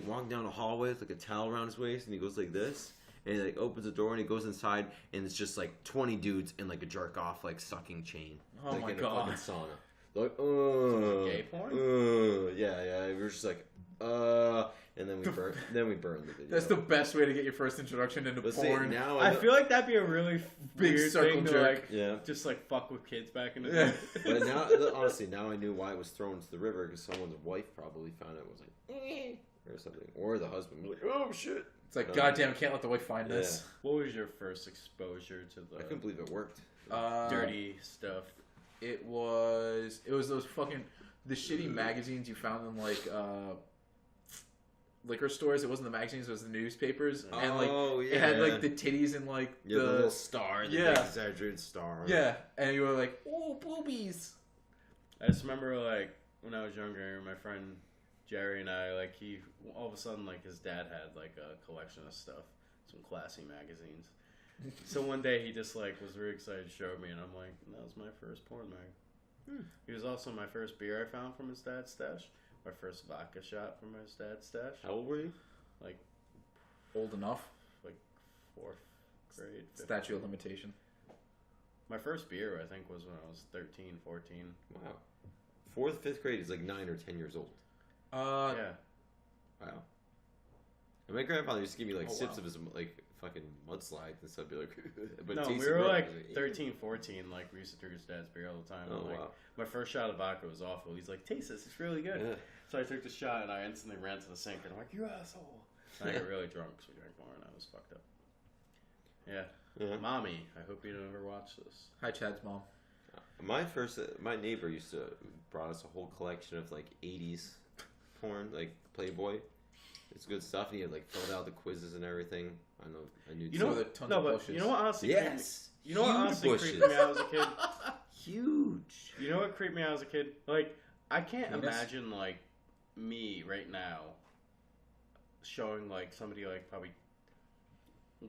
walking down a hallway with like a towel around his waist, and he goes like this. And he like opens the door and he goes inside, and it's just like 20 dudes in like a jerk off like sucking chain. Oh like, my in God. A fucking sauna. Like, Gay porn? yeah. We were just like, and then we burned the video. That's the best way to get your first introduction into But see, porn. now I feel like that'd be a really Big weird circle thing to, jerk. like, yeah. just, like, fuck with kids back in the Yeah. day. But now, honestly, now I knew why it was thrown into the river because someone's wife probably found it and was like, or something, or the husband was like, oh shit. It's like, goddamn, I can't let the wife find this. What was your first exposure to I couldn't believe it worked. the dirty stuff? It was those fucking the shitty magazines you found in like liquor stores. It wasn't the magazines; it was the newspapers, and like it had like the titties and like the little star, the Yeah. big exaggerated star. yeah, and you were like, oh, boobies. I just remember, like, when I was younger, my friend Jerry and I, like, he all of a sudden, like, his dad had like a collection of stuff, some classy magazines. So one day he just like was really excited to show me, and I'm like, that was my first porn mag. He was also my first beer I found from his dad's stash, my first vodka shot from his dad's stash. How old were you? Like Old enough. fourth grade. fifth Statute of grade. limitation. My first beer, I think, was when I was 13, 14. Wow. 4th, 5th grade is like 9 or 10 years old. Yeah. Wow. And my grandfather used to give me like Oh, sips wow. of his like fucking mudslides and stuff. Be like, but it No, we tasted were great. like It was 13, 14. Like, we used to drink his dad's beer all the time. Oh and, like, wow. my first shot of vodka was awful. He's like, taste this, it's really good. Yeah. So I took the shot and I instantly ran to the sink and I'm like, you asshole. And I got really drunk because we drank more and I was fucked up. Yeah. Yeah. Mommy, I hope you don't ever watch this. Hi, Chad's mom. My neighbor used to brought us a whole collection of like 80s porn, like Playboy. It's good stuff. And he had like filled out the quizzes and everything. I knew. You know, So the tons of but bushes. you know what honestly Yes. creeped me, you know what Huge honestly bushes. creeped me out as a kid? Huge. You know what creeped me out as a kid? Like, I can't Penis? imagine, like, me right now showing, like, somebody, like, probably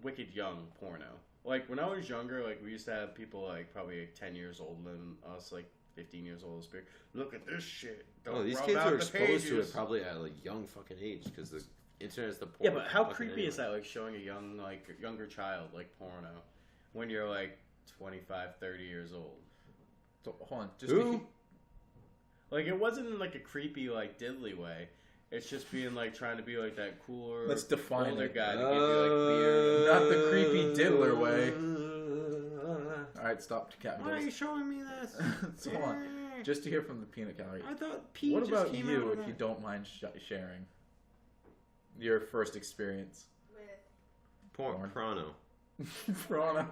wicked young porno. Like, when I was younger, like, we used to have people, like, probably like, 10 years older than us, like, 15 years old. Like, look at this shit. Don't Oh, these rub kids out are the exposed to pages." it probably at a young fucking age because the internet's the porn. Yeah, but how fucking creepy is anyway. that, like, showing a young, like, younger child, like, porno when you're, like, 25, 30 years old? So, hold on. Just Who? Like, it wasn't in, like, a creepy, like, diddly way. It's just being like trying to be like that cooler, Let's define older it. guy to give you like beer. Not the creepy diddler way. All right, stop, Captain. Why are you showing me this? So hold on. Just to hear from the peanut gallery. I thought Pete What just about came you, out of if you that. don't mind sharing your first experience? With Prano. Prana.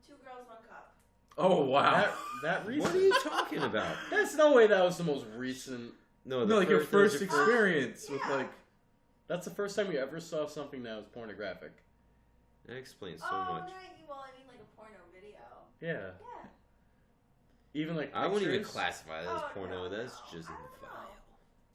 2 girls, 1 cup. Oh wow. That recent. What are you talking about? That's no way that was the most recent. No, No, like your that was first experience with Yeah. like. That's the first time you ever saw something that was pornographic. That explains so Oh, much. no, well, I mean like a porno video. Yeah. Yeah. Even like I wouldn't even pictures. classify that as Oh, porno. no, That's no. just I don't know. vile.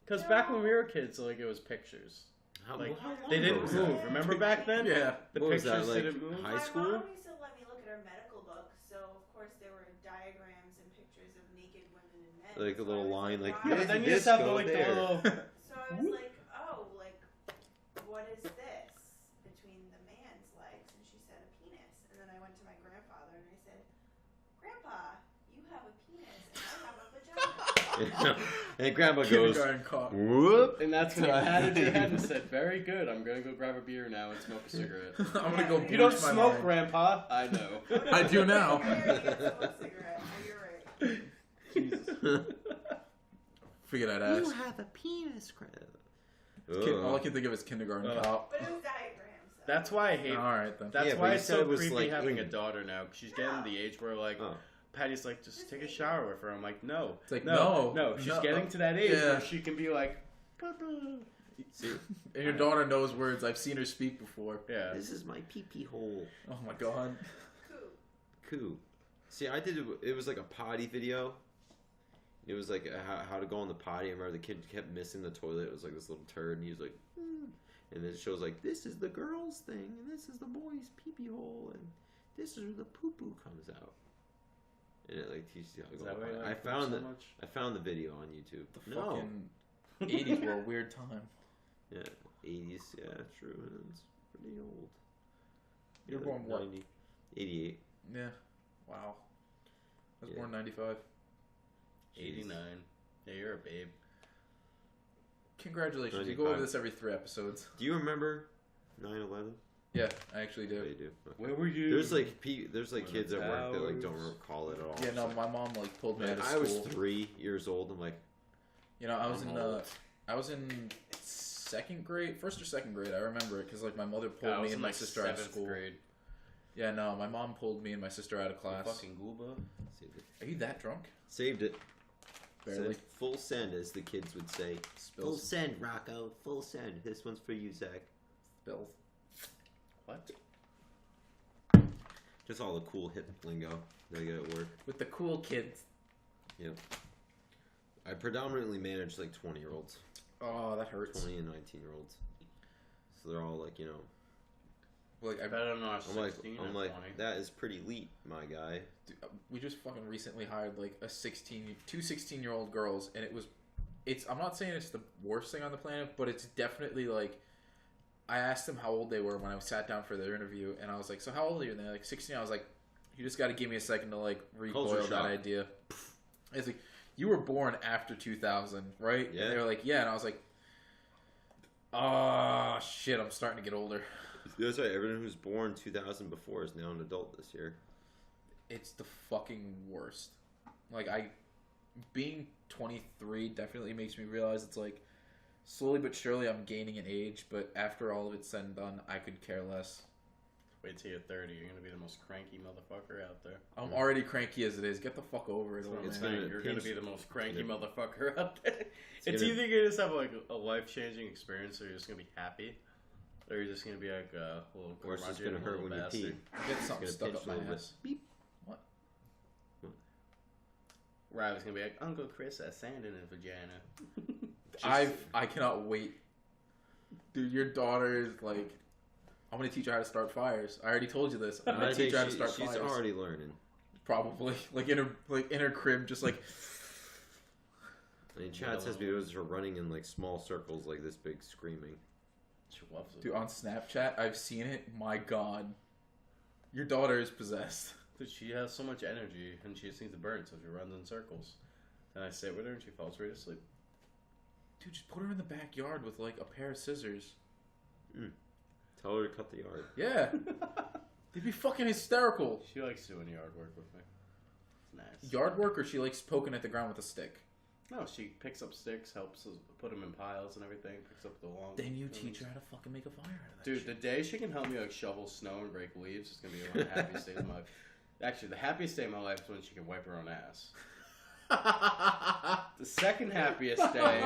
Because back when we were kids, like it was pictures. How, Like, how long They ago didn't was move. that? Remember back then? Yeah. The What was pictures that, like, didn't move. high My school? mom used to let me look at her medical book, so of course there were diagrams and pictures of naked women and men. Like a So little I was line, like, wow. Yeah, but then you This just have go like the there. little. So I was like, oh, like, what is this between the man's legs? And she said, a penis. And then I went to my grandfather and I said, Grandpa, you have a penis and I have a vagina. And Grandpa goes, Kindergarten cop. whoop. And that's when you patted your head and said, "Very good. I'm gonna go grab a beer now and smoke a cigarette." I'm gonna go. You don't bleach my smoke, mind. Grandpa. I know. I do now. I already had smoked a cigarette. Oh, you're right. Jesus. Figure that ass. have a penis, All I can think of is kindergarten Ugh. cop. But it was diagrams. So. That's why I hate. All right then. That's Yeah, but why you it's said so it was, creepy like, having a in- daughter now. 'Cause she's getting the age where like Oh. Patty's like, just take a shower with her. I'm like, no. It's like, no. no, She's no. getting to that age Yeah. where she can be like, "Papa." See, And your daughter knows words. I've seen her speak before. Yeah. this is my pee-pee hole. Oh my god. Cool. Cool. See, I did it was like a potty video. It was like how to go on the potty. I remember the kid kept missing the toilet. It was like this little turd, and he was like, and then it shows like, this is the girl's thing, and this is the boy's pee-pee hole, and this is where the poo-poo comes out. And it like teaches you how to Is go that on why the you potty. like I found poop it. so much? I found the video on YouTube. The fucking 80s were a weird time. Yeah, 80s. Yeah, true. It's pretty old. You were Yeah, born what? 90, 88. Yeah. Wow. I was Yeah. born 95. 89. Yeah, you're a babe. Congratulations. You go over 95. this every 3 episodes. Do you remember 9/11? Yeah, I actually do. They do. Okay. Where were you? There's like kids at work that like don't Towers. recall it at all. Yeah, no, my mom like pulled me out Like, of I was school. 3 years old. I'm like, You know, I was I'm in old. I was in second grade, first or second grade. I remember it because like my mother I pulled was me in and my like sister out of 7th school. grade. Yeah, no, my mom pulled me and my sister out of class. Fucking gooba. saved it. Are you that drunk? Saved it. Barely. Said full send, as the kids would say. Full Spills. send, Rocco. Full send. This one's for you, Zach. Spills. What? Just all the cool hip lingo that I get at work. With the cool kids. Yep. I predominantly manage like 20-year-olds, Oh, that hurts. 20 and 19-year-olds. So they're all like, Like I Better than our I'm like, 16 I'm and like, 20. that is pretty elite, my guy. Dude, we just fucking recently hired like two 16-year-old girls, and I'm not saying it's the worst thing on the planet, but it's definitely like, I asked them how old they were when I sat down for their interview, and I was like, so how old are you? And they're like 16. I was like, you just got to give me a second to like recoil Culture that shock. idea. It's like, you were born after 2000, right? Yeah. And they were like, yeah, and I was like, oh shit, I'm starting to get older. That's right. Everyone who's born 2000 before is now an adult this year. It's the fucking worst. Like being 23 definitely makes me realize it's like slowly but surely I'm gaining in age, but after all of it's said and done, I could care less. Wait till you're 30. You're gonna be the most cranky motherfucker out there. I'm already cranky as it is. Get the fuck over it, That's what old I'm man. saying. You're gonna be the most cranky gonna- motherfucker out there. It's gonna- either you're gonna just have like a life-changing experience, or you're just gonna be happy, or you're just gonna be like a little. Or it's just curmudgeon gonna hurt little when you bastard. pee. Get something It's stuck gonna up pinch a my little bit. ass. Beep. What? Riley's gonna be like, Uncle Chris has sand in his vagina. I cannot wait. Dude, your daughter is like, I'm gonna teach her how to start fires. I already told you this. I'm gonna I teach think her how to start she's fires. already learning. Probably like in her crib, just like. I mean, Chad says videos of her running in like small circles like this big, screaming. She loves it. Dude, on Snapchat, I've seen it. My God, your daughter is possessed. Dude, she has so much energy, and she just needs to burn, so she runs in circles. And I sit with her, and she falls right asleep. Dude, just put her in the backyard with like a pair of scissors. Tell her to cut the yard. Yeah. They'd be fucking hysterical. She likes doing yard work with me. It's nice. Yard work, or she likes poking at the ground with a stick? No, she picks up sticks, helps us put them in piles and everything, picks up the long... Then you teach her how to fucking make a fire out of that Dude, shit. the day she can help me like shovel snow and rake leaves is going to be one of the happiest days of my life. Actually, the happiest day of my life is when she can wipe her own ass. The second happiest day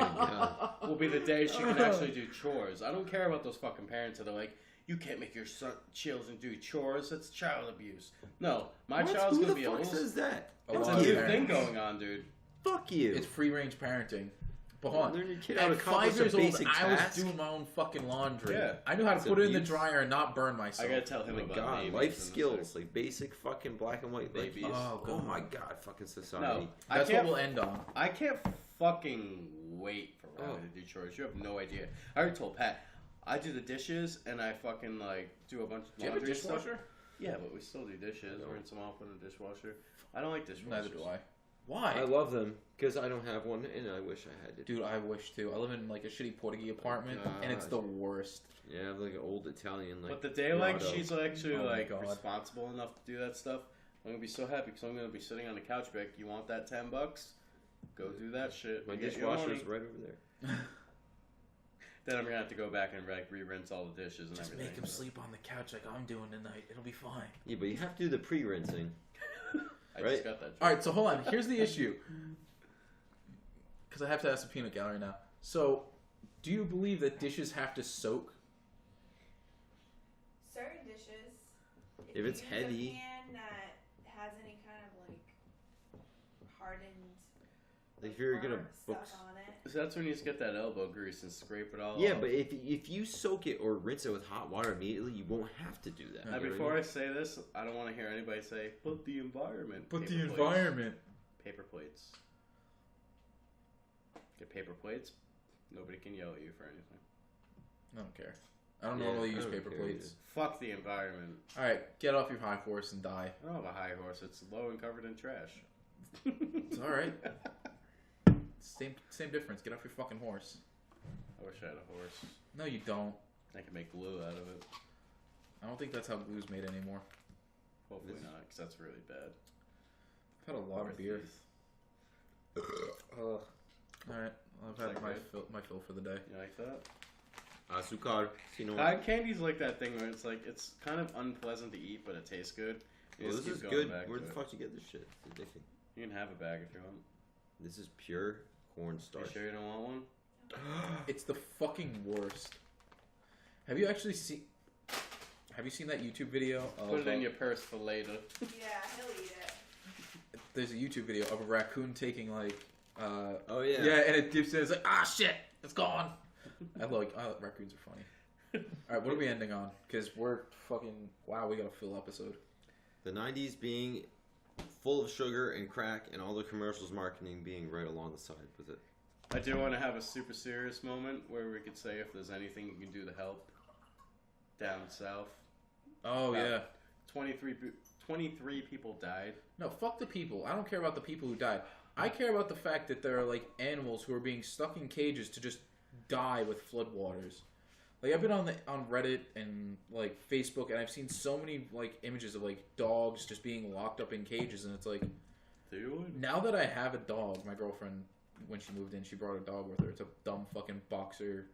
will be the day she can actually do chores. I don't care about those fucking parents that are like, you can't make your children do chores. That's child abuse. No, my child's Who going to the be a fuck little... says that? It's lot a of new parents. thing going on, dude. Fuck you. It's free-range parenting. But hold on. Learn your kid how to At accomplish 5 a years old, basic I was task. doing my own fucking laundry. Yeah. I knew how to It's put it in the abuse. dryer and not burn myself. I gotta tell Oh him my about god, babies life and skills, like basic fucking black and white Babies. Like, Oh, oh God. my god, fucking No, society. I That's what can't. we'll end on. I can't fucking wait for Riley to do chores. You have no idea. I already told Pat. I do the dishes and I fucking like do a bunch of Do you have a laundry stuff. dishwasher? Yeah, but we still do dishes. Rinse them off in the dishwasher. I don't like dishwashers. Neither do I. Why? I love them because I don't have one, and I wish I had it. Dude, I wish to. I live in like a shitty Portuguese apartment, and it's the worst. Yeah, I have like an old Italian. Like, But the day like grotto. she's actually Oh my like God. responsible enough to do that stuff, I'm gonna be so happy because I'm gonna be sitting on the couch back. You want that $10? Go do that shit. My You get your dishwasher's money. right over there. Then I'm gonna have to go back and like re-rinse all the dishes and Just everything. make him sleep on the couch like I'm doing tonight. It'll be fine. Yeah, but you have to do the pre-rinsing. I right? just got that. All right, so hold on. Here's the issue. Because I have to ask the peanut gallery now. So, do you believe that dishes have to soak? Certain dishes. If it's you use heavy. a pan that has any kind of like hardened. Like if you're gonna burnt book. stuff on it. So that's when you just get that elbow grease and scrape it all Yeah, off. but if you soak it or rinse it with hot water immediately, you won't have to do that. Now, Now, You know what before I I mean? say this, I don't want to hear anybody say, "But the environment." But Paper the plates. environment. Paper plates. Get paper plates. Nobody can yell at you for anything. I don't care. I don't Yeah, normally I use don't paper care plates. Fuck the environment. All right, get off your high horse and die. I don't have a high horse. It's low and covered in trash. It's all right. Same difference. Get off your fucking horse. I wish I had a horse. No, you don't. I could make glue out of it. I don't think that's how glue's made anymore. Hopefully not, because that's really bad. I've had a lot of beer. All right, I've Is had that good? my fill for the day. You like that? Azúcar. Sino. Cotton candy's like that thing where it's like it's kind of unpleasant to eat, but it tastes good. You Well, just this keep is going good. back Where to the it. fuck did you get this shit? It's addicting. You can have a bag if you want. This is pure You cornstarch. sure you don't want one? It's the fucking worst. Have you actually seen? Have you seen that YouTube video? Put it in your purse for later. Yeah, he'll eat it. There's a YouTube video of a raccoon taking like. Oh yeah. Yeah, and it dips in. It's like, ah, shit, it's gone. I like raccoons are funny. All right, what are we ending on? Because we're fucking wow, we got a full episode. The 90s being full of sugar and crack, and all the commercials marketing being right along the side with it. I do want to have a super serious moment where we could say if there's anything you can do to help down south. Oh yeah. 23 people died. No, fuck the people. I don't care about the people who died. I care about the fact that there are like animals who are being stuck in cages to just die with floodwaters. Like I've been on Reddit and like Facebook, and I've seen so many like images of like dogs just being locked up in cages, and it's like Dude. now that I have a dog, my girlfriend when she moved in, she brought a dog with her. It's a dumb fucking boxer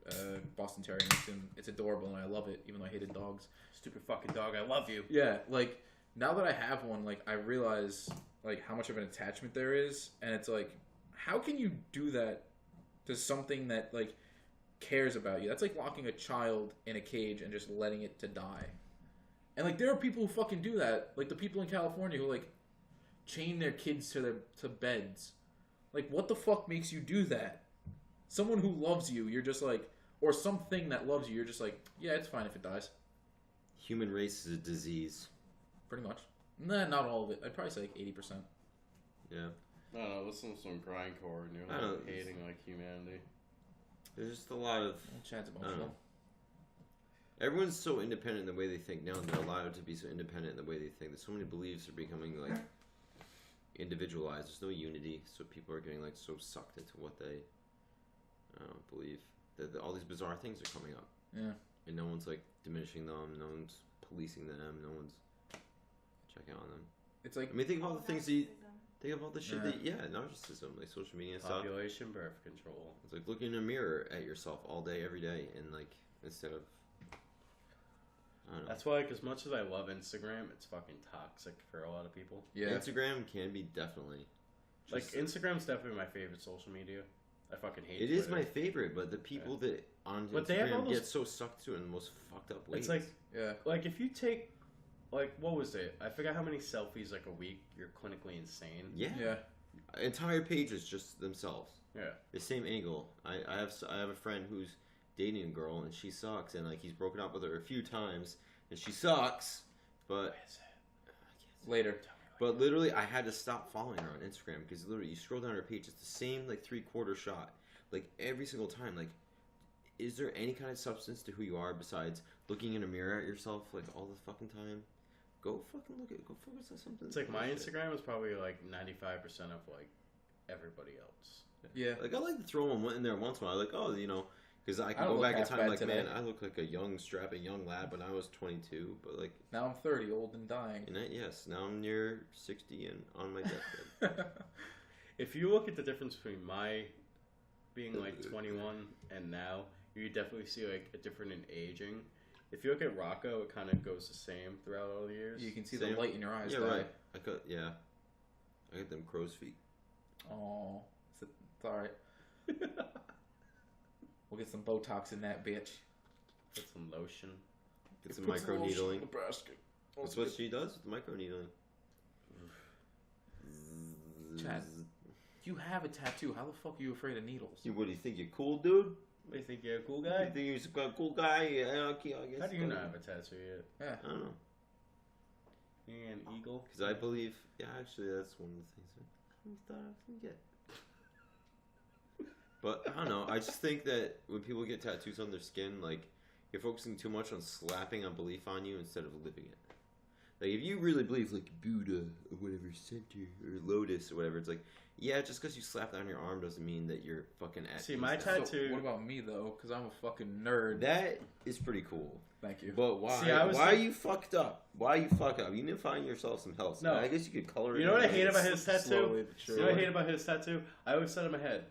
Boston Terrier. It's adorable, and I love it, even though I hated dogs. Stupid fucking dog, I love you. Yeah, like now that I have one, like I realize like how much of an attachment there is, and it's like, how can you do that to something that like cares about you? That's like locking a child in a cage and just letting it to die. And like there are people who fucking do that, like the people in California who like chain their kids to beds. Like what the fuck makes you do that? Someone who loves you, you're just like, or something that loves you, you're just like, yeah, it's fine if it dies. Human race is a disease. Pretty much. Nah, not all of it. I'd probably say like 80%. Yeah. I don't know, listen to some grindcore and you're I don't like know. hating like humanity. There's just a lot of. Well, Chad's I don't emotional. know. Everyone's so independent in the way they think now, and they're allowed to be so independent in the way they think. There's so many beliefs are becoming like individualized. There's no unity, so people are getting like so sucked into what they. I I don't believe that all these bizarre things are coming up. Yeah. And no one's like diminishing them. No one's policing them. No one's checking on them. It's like I mean, think of all the things that you, Narcissism. think of all the shit that narcissism, like social media and stuff. Population birth control. It's like looking in a mirror at yourself all day, every day, and like instead of I don't know. That's why, like, as much as I love Instagram, it's fucking toxic for a lot of people. yeah. Instagram can be definitely Like, just- Instagram's definitely my favorite social media. I fucking hate It Twitter. is my favorite, but the people that on But they have all Instagram those- get so sucked to it in the most fucked up ways. It's like, Yeah. like if you take, like, what was it? I forgot how many selfies, like, a week. You're clinically insane. yeah, Yeah. entire pages just themselves. Yeah. The same angle. I have a friend who's dating a girl and she sucks, and like he's broken up with her a few times and she sucks, but Later. but literally I had to stop following her on Instagram because literally you scroll down her page, it's the same like 3/4 shot, like every single time. Like, is there any kind of substance to who you are besides looking in a mirror at yourself like all the fucking time? Go fucking go focus on something. It's like my Shit. Instagram is probably like 95% of like everybody else. Yeah. Like I like to throw one in there once in a while, like because I I can don't go look back in half time. bad Like, today. man, I look like a young, strapping young lad when I was 22. But like, Now I'm 30, old and dying. yes, now I'm near 60 and on my deathbed. If you look at the difference between my being like 21 and now, you definitely see like a difference in aging. If you look at Rocco, it kind of goes the same throughout all the years. You can see Same. the light in your eyes. Yeah, though. right. I got them crow's feet. Oh, it's alright. We'll get some Botox in that bitch. Put some lotion. Get some micro needling. Nebraska. That's what she does with the micro needling. Chad. You have a tattoo. How the fuck are you afraid of needles? What do you think? You're cool, dude? You think you're a cool You guy? think you're some kind of cool guy? Yeah, okay, I guess. How do you not have a tattoo yet? Yeah. I don't know. You're an eagle? Because I believe, actually, that's one of the things I thought I was going to get. But I don't know. I just think that when people get tattoos on their skin, like, you're focusing too much on slapping a belief on you instead of living it. Like, if you really believe, like, Buddha or whatever, center or lotus or whatever, it's like, yeah, just because you slap that on your arm doesn't mean that you're fucking at See, peace my now. tattoo- So what about me though? Because I'm a fucking nerd. That is pretty cool. Thank you. But why? See, I was why think- are you fucked up? Why are you fucked up? You need to find yourself some help. No. I guess you could color it. You know what I in. hate about his tattoo? Slowly but You know what I surely. hate about his tattoo? I always set him ahead.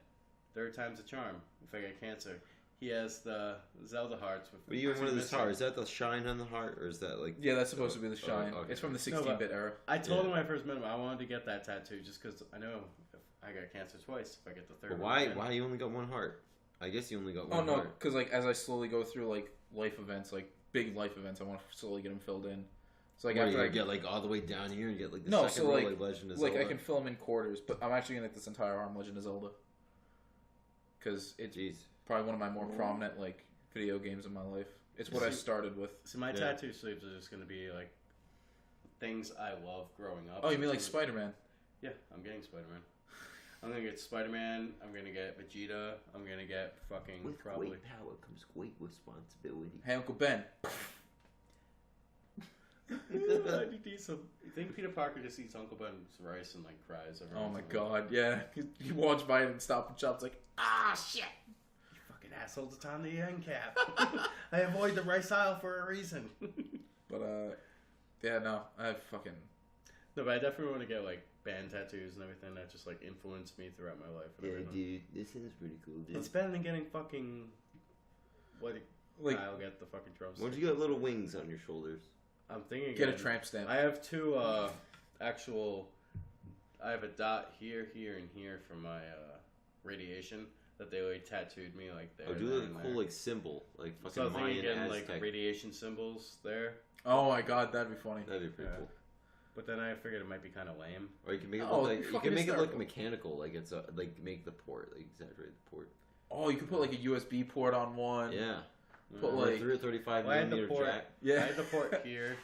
Third time's a charm. If I get cancer, he has the Zelda hearts with. But even one of the missing. stars, is that the shine on the heart, or is that like? Yeah, that's supposed to be the shine. okay. It's from the No, 16-bit era. I told Yeah. him when I first met him I wanted to get that tattoo just because I know if I got cancer twice, if I get the third But one why? again. Why you only got one heart? I guess you only got Oh one no, heart. because like as I slowly go through like life events, like big life events, I want to slowly get them filled in. So like What, after you I get like all the way down here and get like the No, second so, row, like- Legend of like I Zelda? can fill them in quarters, but I'm actually gonna get this entire arm Legend of Zelda because it's Jeez. probably one of my more prominent like video games in my life. It's what I started with. So my Yeah. tattoo sleeves are just gonna be like things I love growing up. Oh, you mean like So- Spider-Man? Yeah, I'm getting Spider-Man. I'm gonna get Spider-Man. I'm gonna get Vegeta. I'm gonna get fucking With probably. great power comes great responsibility. Hey, Uncle Ben. I need some. You think Peter Parker just eats Uncle Ben's rice and like cries? Every Oh once my in a while? God, yeah. He walks by and Stop and Shop's like, ah, shit. You fucking assholes! It's on the end cap. I avoid the rice aisle for a reason. But yeah, no, I fucking. No, but I definitely want to get like band tattoos and everything that just like influenced me throughout my life. And Yeah, everything. dude, this is pretty cool, dude. It's better than getting fucking. What? Like, I'll get the fucking drums. Why don't you get little wings on your shoulders? I'm thinking. get a again, tramp stamp. I have two actual. I have a dot here, here, and here for my radiation that they like tattooed me like there. Oh, do there, like and a there. cool like symbol, like fucking So I'm thinking Mayan again Aztec. like radiation symbols there, Oh my God, that'd be funny. That'd be pretty Yeah. cool. but then I figured it might be kind of lame. Or you can make it Oh, look like you're you fucking can make it look hysterical. mechanical, like it's a like make the port, like exaggerate the port. Oh, you could put like a USB port on one. Yeah, Put or like 35 Well, I had the millimeter port. jack. I yeah, had the port here.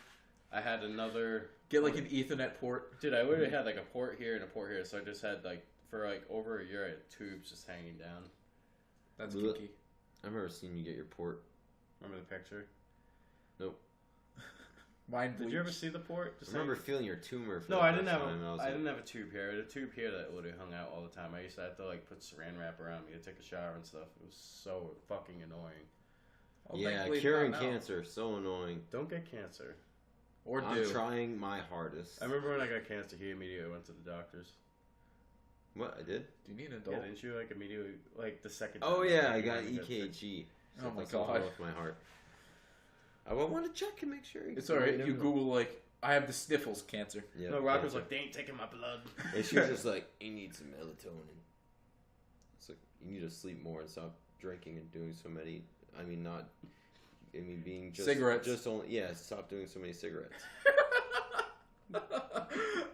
I had another. get like an Ethernet port. Dude, I literally had like a port here and a port here, so I just had like for like over a year I had tubes just hanging down. That's Blech. kinky. I've never seen you get your port. Remember the picture? Nope. Mine Did you ever see the port? I remember feeling your tumor. For No, the I didn't first have time, and I was I like, didn't have a tube here. I had a tube here that literally hung out all the time. I used to have to like put saran wrap around me to take a shower and stuff. It was so fucking annoying. Well, yeah, thankfully it's curing not now. cancer, so annoying. Don't get cancer. Or I'm do. trying my hardest. I remember when I got cancer, he immediately went to the doctors. What I did? Do you need an Yeah, adult? didn't you like immediately like the second? Oh time, yeah, like, I you got wanted to get sick? EKG. Oh my Something's wrong God. with my heart. I want to check and make sure. It's alright. You Google like, I have the sniffles cancer. Yeah, No, Rock was cancer. like, they ain't taking my blood. And she was just like, you need some melatonin. It's like, you need to sleep more and stop drinking and doing so many. I mean, not. I mean, being just Cigarettes. Just only, yeah. Stop doing so many cigarettes.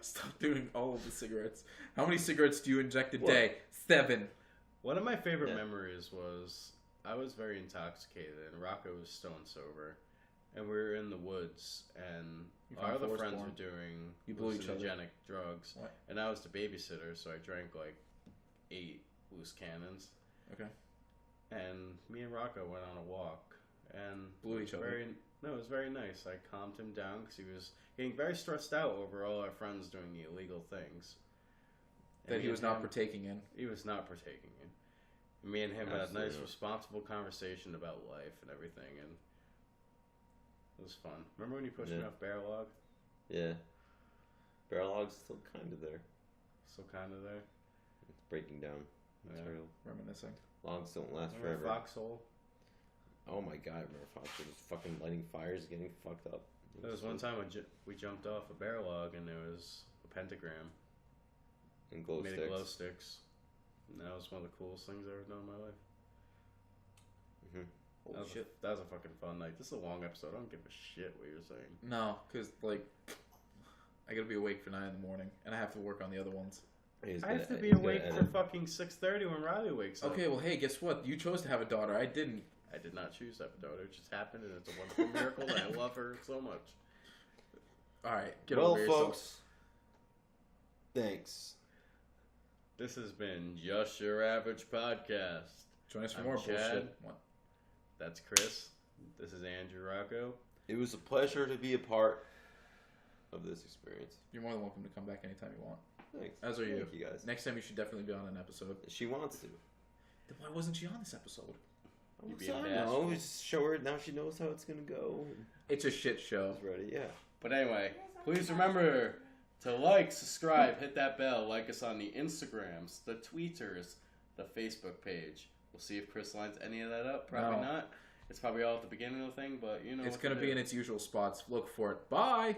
Stop doing all of the cigarettes. How many cigarettes do you inject a What? day? 7. One of my favorite Yeah. memories was I was very intoxicated and Rocco was stone sober, and we were in the woods and You our found other Forrest friends Gump. were doing You blew each other. hallucinogenic drugs, What? and I was the babysitter, so I drank like 8 loose cannons. Okay. And me and Rocco went on a walk and Blew it was each other. No, it was very nice. I calmed him down because he was getting very stressed out over all our friends doing the illegal things. And That me he was and not him- partaking in. He was not partaking in. Me and him had a Absolutely nice, not. responsible conversation about life and everything, and it was fun. Remember when you pushed me Yeah. off Bear Log? Yeah. Barrel log's still kind of there. Still kind of there. It's breaking down. It's Yeah. real. Reminiscing. Logs don't last Remember forever. Foxhole? Oh my god, I remember Fox was just fucking lighting fires, getting fucked up. There was one time we jumped off a Bear Log, and there was a pentagram. And glow made sticks. of glow sticks. And that was one of the coolest things I've ever done in my life. Mhm. Holy shit. That was a fucking fun night. This is a long episode. I don't give a shit what you're saying. No, because, like, I gotta be awake for 9 in the morning, and I have to work on the other ones. He's I have gonna- to be he's gonna awake for edit. fucking 6:30 when Riley wakes up. Okay, well, hey, guess what? You chose to have a daughter. I didn't. I did not choose to have a daughter. It just happened, and it's a wonderful miracle, and I love her so much. Alright, get Well, over yourself. folks, thanks. This has been Just Your Average Podcast. Join us for I'm more Chad. bullshit. What? That's Chris. This is Andrew Rocco. It was a pleasure to be a part of this experience. You're more than welcome to come back anytime you want. Thanks. As are you. Thank you guys. Next time you should definitely be on an episode. She wants to. Then why wasn't she on this episode? Oh, You being sorry, bashful. no, just show her. Now she knows how it's gonna go. It's a shit show. She's ready. Yeah. But anyway, please remember to like, subscribe, hit that bell, like us on the Instagrams, the Tweeters, the Facebook page. We'll see if Chris lines any of that up. Probably No. not. It's probably all at the beginning of the thing, but you know. It's what gonna to be do. in its usual spots. Look for it. Bye!